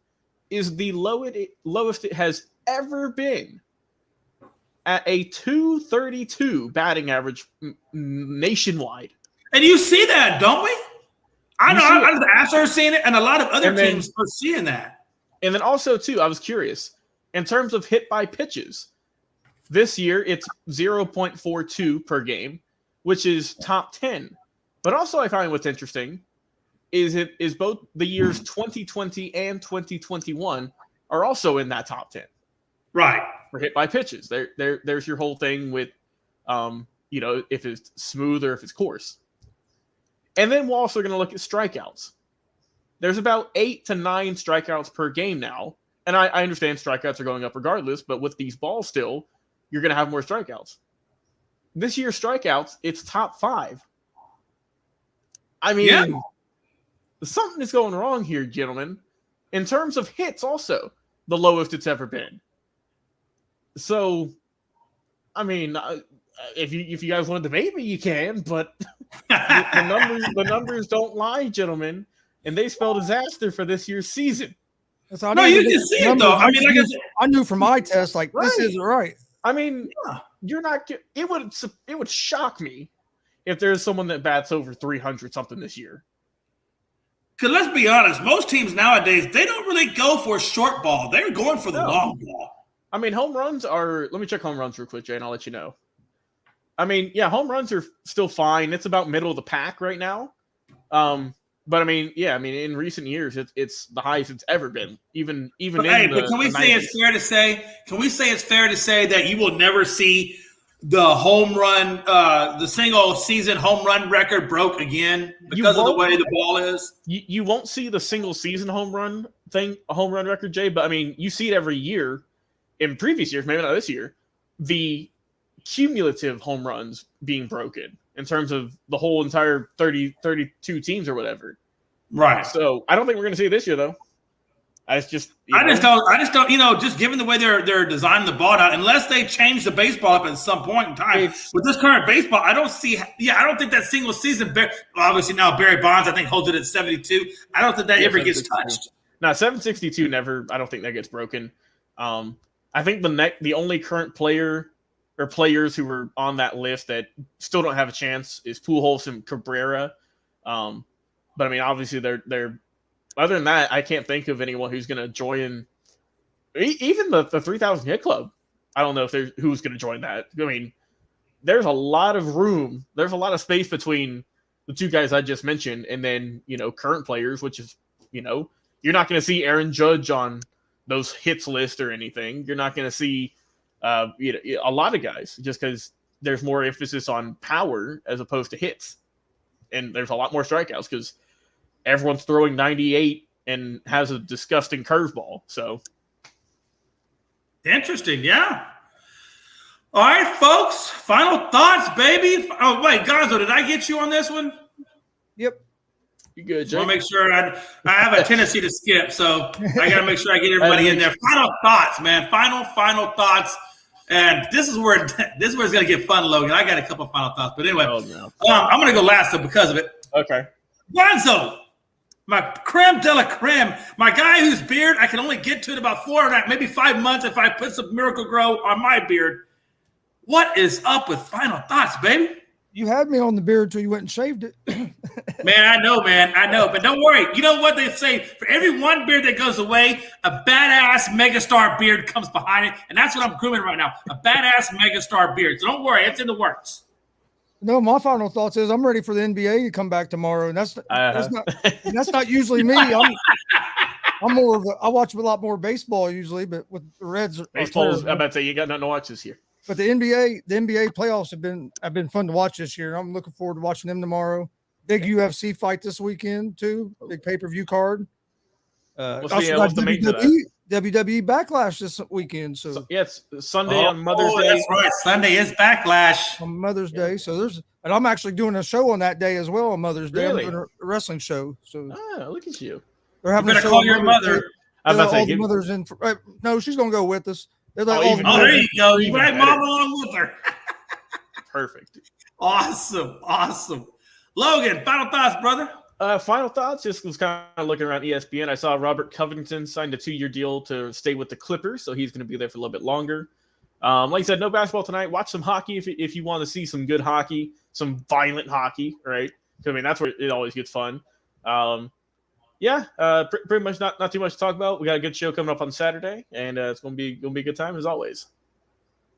is the lowest it has ever been, at a 232 batting average nationwide. And you see that, don't we? I know the Astros are seeing it, and a lot of other teams are seeing that. And then also, too, I was curious, in terms of hit by pitches, this year it's 0.42 per game, which is top 10. But also I find what's interesting is both the years 2020 and 2021 are also in that top 10. Right. For hit by pitches. There's your whole thing with, if it's smooth or if it's coarse. And then we're also going to look at strikeouts. There's about 8 to 9 strikeouts per game now. And I understand strikeouts are going up regardless, but with these balls still, you're going to have more strikeouts. This year's strikeouts, it's top 5. I mean, something is going wrong here, gentlemen. In terms of hits also, the lowest it's ever been. So, I mean, if you guys want to debate me, you can, but the numbers don't lie, gentlemen, and they spell disaster for this year's season. No, you can see it though. I mean, I knew from my test, like this isn't right. I mean, you're not. It would shock me if there's someone that bats over 300 something this year. Because let's be honest, most teams nowadays they don't really go for a short ball; they're going for the long ball. I mean, home runs are. Let me check home runs real quick, Jay, and I'll let you know. I mean, yeah, home runs are still fine. It's about middle of the pack right now. But I mean, in recent years, it's the highest it's ever been. Even but can we say it's fair to say? Can we say it's fair to say that you will never see the home run, the single season home run record broke again because of the way the ball is? You won't see the single season home run record, Jay. But I mean, you see it every year in previous years, maybe not this year. The cumulative home runs being broken in terms of the whole entire 32 teams or whatever. Right. So I don't think we're going to see it this year, though. I just don't, just given the way they're designing the ball out, unless they change the baseball up at some point in time. With this current baseball, I don't think that single season, obviously now Barry Bonds, I think, holds it at 72. I don't think that ever gets touched. No, 762 never, I don't think that gets broken. I think the only current player or players who were on that list that still don't have a chance is Pujols and Cabrera. But I mean, obviously they're other than that, I can't think of anyone who's going to join even the 3,000 hit club. I don't know if there's who's going to join that. I mean, there's a lot of room. There's a lot of space between the two guys I just mentioned. And then, current players, which is, you're not going to see Aaron Judge on those hits list or anything. You're not going to see, a lot of guys just because there's more emphasis on power as opposed to hits. And there's a lot more strikeouts because everyone's throwing 98 and has a disgusting curveball. So interesting, yeah. All right, folks. Final thoughts, baby. Oh, wait, Gonzo, did I get you on this one? Yep. You good, Jay? I want to make sure I have a tendency to skip, so I got to make sure I get everybody in there. Final thoughts, man. Final thoughts. And this is where it's going to get fun, Logan. I got a couple of final thoughts. But anyway, I'm going to go last though because of it. Okay. Gonzo, my creme de la creme, my guy whose beard I can only get to in about 4 maybe 5 months if I put some Miracle Grow on my beard. What is up with final thoughts, baby? You had me on the beard until you went and shaved it. Man, I know. But don't worry. You know what they say? For every one beard that goes away, a badass megastar beard comes behind it. And that's what I'm grooming right now. A badass megastar beard. So don't worry. It's in the works. No, my final thoughts is I'm ready for the NBA to come back tomorrow. And that's not usually me. I'm more of I watch a lot more baseball usually, but with the Reds. Baseball, I'm about to say you got nothing to watch this year. But the NBA playoffs have been fun to watch this year. I'm looking forward to watching them tomorrow. Big UFC fight this weekend too. Big pay-per-view card. What's the main WWE Backlash this weekend. So yes, Sunday on Mother's Day. That's right. Sunday is Backlash on Mother's Day. So and I'm actually doing a show on that day as well on Mother's Day. Really? I'm doing a wrestling show. So look at you. They're having you better call your mother. I'm about to say, mothers in. No, she's gonna go with us. There you go. You bring mom along with her. Perfect. Awesome. Logan, final thoughts, brother. Final thoughts. Just was kind of looking around ESPN. I saw Robert Covington signed a 2-year deal to stay with the Clippers, so he's going to be there for a little bit longer. Like I said, no basketball tonight. Watch some hockey if you want to see some good hockey, some violent hockey, right? I mean, that's where it always gets fun. Pretty much not too much to talk about. We got a good show coming up on Saturday, and it's gonna be a good time as always.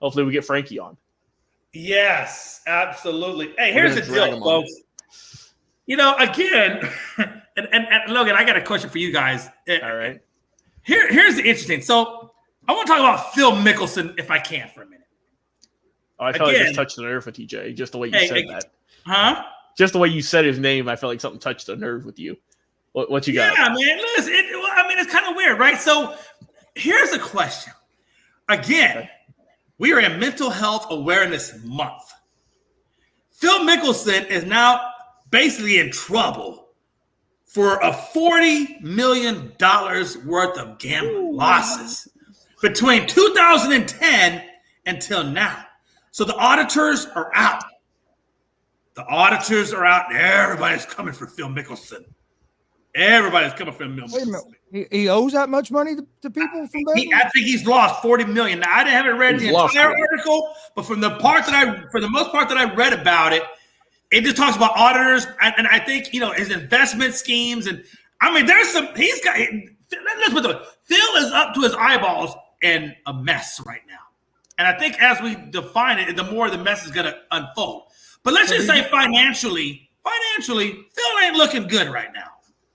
Hopefully, we get Frankie on. Yes, absolutely. Hey, here's the deal, folks. Again, and Logan, I got a question for you guys. All right. Here's the interesting. So I want to talk about Phil Mickelson, if I can, for a minute. Oh, I felt like it just touched the nerve with you, Jay. Just the way you said that. Huh? Just the way you said his name, I felt like something touched the nerve with you. What you got? Yeah, man. Listen, it's kind of weird, right? So here's a question. Again, we are in Mental Health Awareness Month. Phil Mickelson is now basically in trouble for a $40 million worth of gambling losses between 2010 until now. So the auditors are out. Everybody's coming for Phil Mickelson. Everybody's coming for Phil Mickelson. Wait a minute. He owes that much money to people from betting? I think he's lost $40 million. Now, I haven't read the entire article, but for the most part that I read about it, it just talks about auditors, and I think his investment schemes, and I mean, there's some. He's got. Let's put it. Phil is up to his eyeballs in a mess right now, and I think as we define it, the more the mess is going to unfold. But let's just say financially, Phil ain't looking good right now.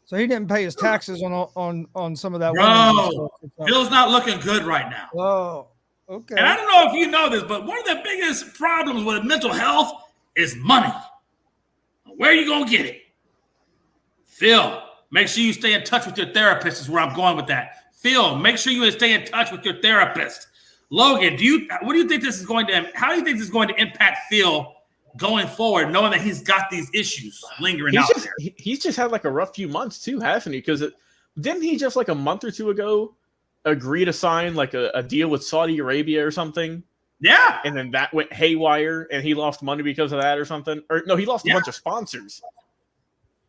So he didn't pay his taxes on some of that. No, Phil's not looking good right now. Oh, okay. And I don't know if you know this, but one of the biggest problems with mental health is money. Where are you going to get it? Phil, make sure you stay in touch with your therapist is where I'm going with that. Phil, make sure you stay in touch with your therapist. Logan, how do you think this is going to impact Phil going forward, knowing that he's got these issues lingering out there? He's just had like a rough few months too, hasn't he? Because didn't he just like a month or two ago agree to sign like a deal with Saudi Arabia or something? Yeah. And then that went haywire and he lost money because of that or something. Or no, he lost a bunch of sponsors.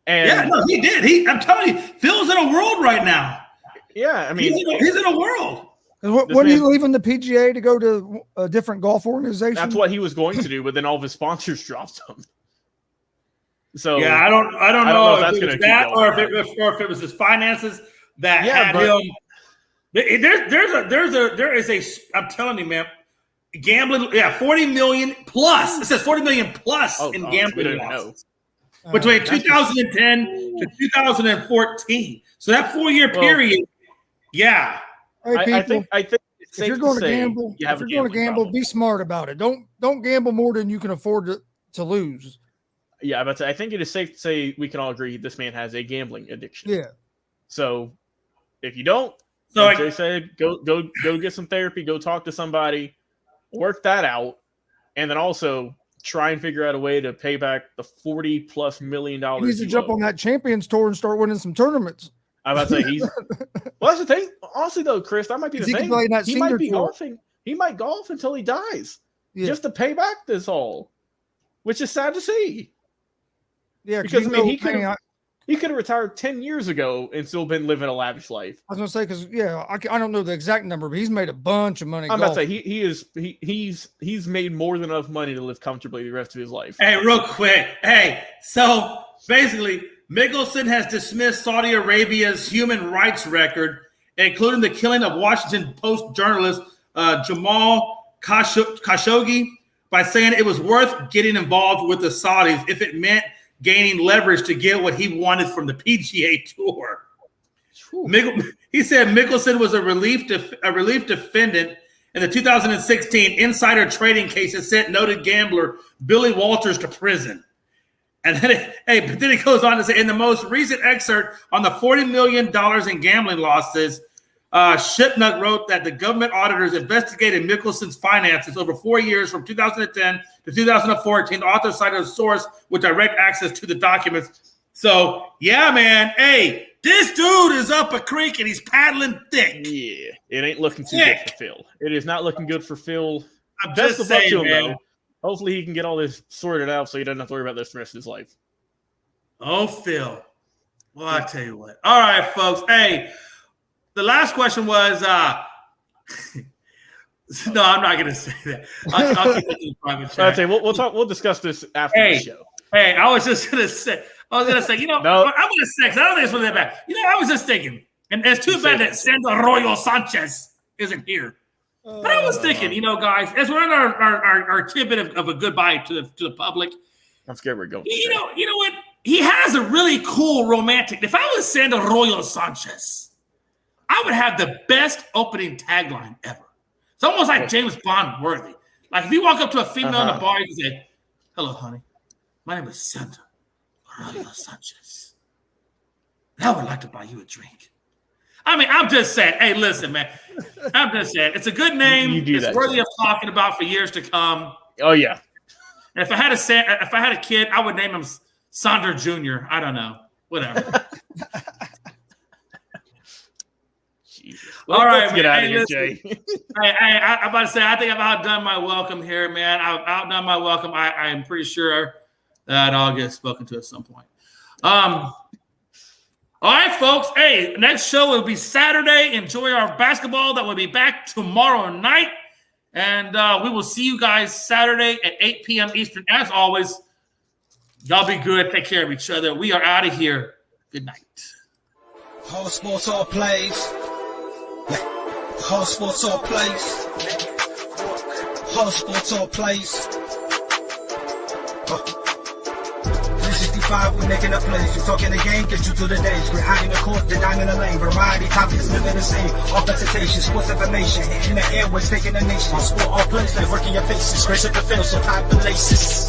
And he did. I'm telling you, Phil's in a world right now. Yeah, I mean, he's in a world. When are you leaving the PGA to go to a different golf organization? That's what he was going to do, but then all of his sponsors dropped him. So yeah, I don't know if that's it was that or if it was his finances that had him. There is a. I'm telling you, man. Gambling, 40 million plus. It says 40 million plus in gambling losses between 2010 to 2014. So that 4-year period, yeah. Hey, I think it's safe if you're going to gamble, problem. be smart about it. Don't gamble more than you can afford to lose. Yeah, but I think it is safe to say we can all agree this man has a gambling addiction. Yeah. So if you don't, like Jay said, go get some therapy, go talk to somebody. Work that out, and then also try and figure out a way to pay back the $40+ million. He needs to jump on that Champions Tour and start winning some tournaments. I'm about to say well, that's the thing. Honestly, though, Chris, that might be the thing. He might be golfing. He might golf until he dies, just to pay back this all, which is sad to see. Yeah, because he could have retired 10 years ago and still been living a lavish life. I was going to say, because, I don't know the exact number, but he's made a bunch of money. I'm about to say, he's made more than enough money to live comfortably the rest of his life. Hey, real quick. Hey, so basically, Mickelson has dismissed Saudi Arabia's human rights record, including the killing of Washington Post journalist Jamal Khashoggi, by saying it was worth getting involved with the Saudis if it meant gaining leverage to get what he wanted from the PGA Tour. He said Mickelson was a relief defendant in the 2016 insider trading case that sent noted gambler Billy Walters to prison. And then it goes on to say, in the most recent excerpt on the $40 million in gambling losses, Shipnuck wrote that the government auditors investigated Mickelson's finances over 4 years from 2010 to 2014. The author cited a source with direct access to the documents. So, yeah, man. Hey, this dude is up a creek and he's paddling thick. Yeah, it ain't looking too good for Phil. It is not looking good for Phil. I'm just saying, man. Though. Hopefully he can get all this sorted out so he doesn't have to worry about this the rest of his life. Oh, Phil. Well, I tell you what. All right, folks. Hey, the last question was no, I'm not going to say that. I'll keep it in the private chat. I'd say we'll discuss this after the show. Hey, I was going to say, I'm going to say, no. I'm going to say, I don't think it's really that bad. I was just thinking, and it's too bad that Sandra Arroyo Sanchez isn't here. But I was thinking, guys, as we're on our tidbit of a goodbye to the public. I'm scared we're going. You know what? he has a really cool romantic. If I was Sandro Royal Sanchez, I would have the best opening tagline ever. It's almost like James Bond worthy. Like if you walk up to a female in a bar, you can say, "Hello, honey. My name is Sandro Royal Sanchez. And I would like to buy you a drink." I mean, I'm just saying. Hey, listen, man. I'm just saying. It's a good name. It's worthy of talking about for years to come. Oh yeah. And if I had a kid, I would name him Sandro Jr. I don't know. Whatever. All right, let's get out of here, Jay. I'm about to say, I think I've outdone my welcome here, man. I've outdone my welcome. I am pretty sure that I'll get spoken to at some point. All right, folks. Hey, next show will be Saturday. Enjoy our basketball. That will be back tomorrow night. And we will see you guys Saturday at 8 p.m. Eastern. As always, y'all be good. Take care of each other. We are out of here. Good night. All sports, all plays. All sports, all plays. All sports, all plays. 365, we're making up plays. We're talking the game, get you to the days. We're high in the court, the dime in the lane. Variety, topics, living the same. All presentation, sports information. Hitting the airways, taking the nation. All sport, all plays, like working your faces. Grace up the field, so tie the laces.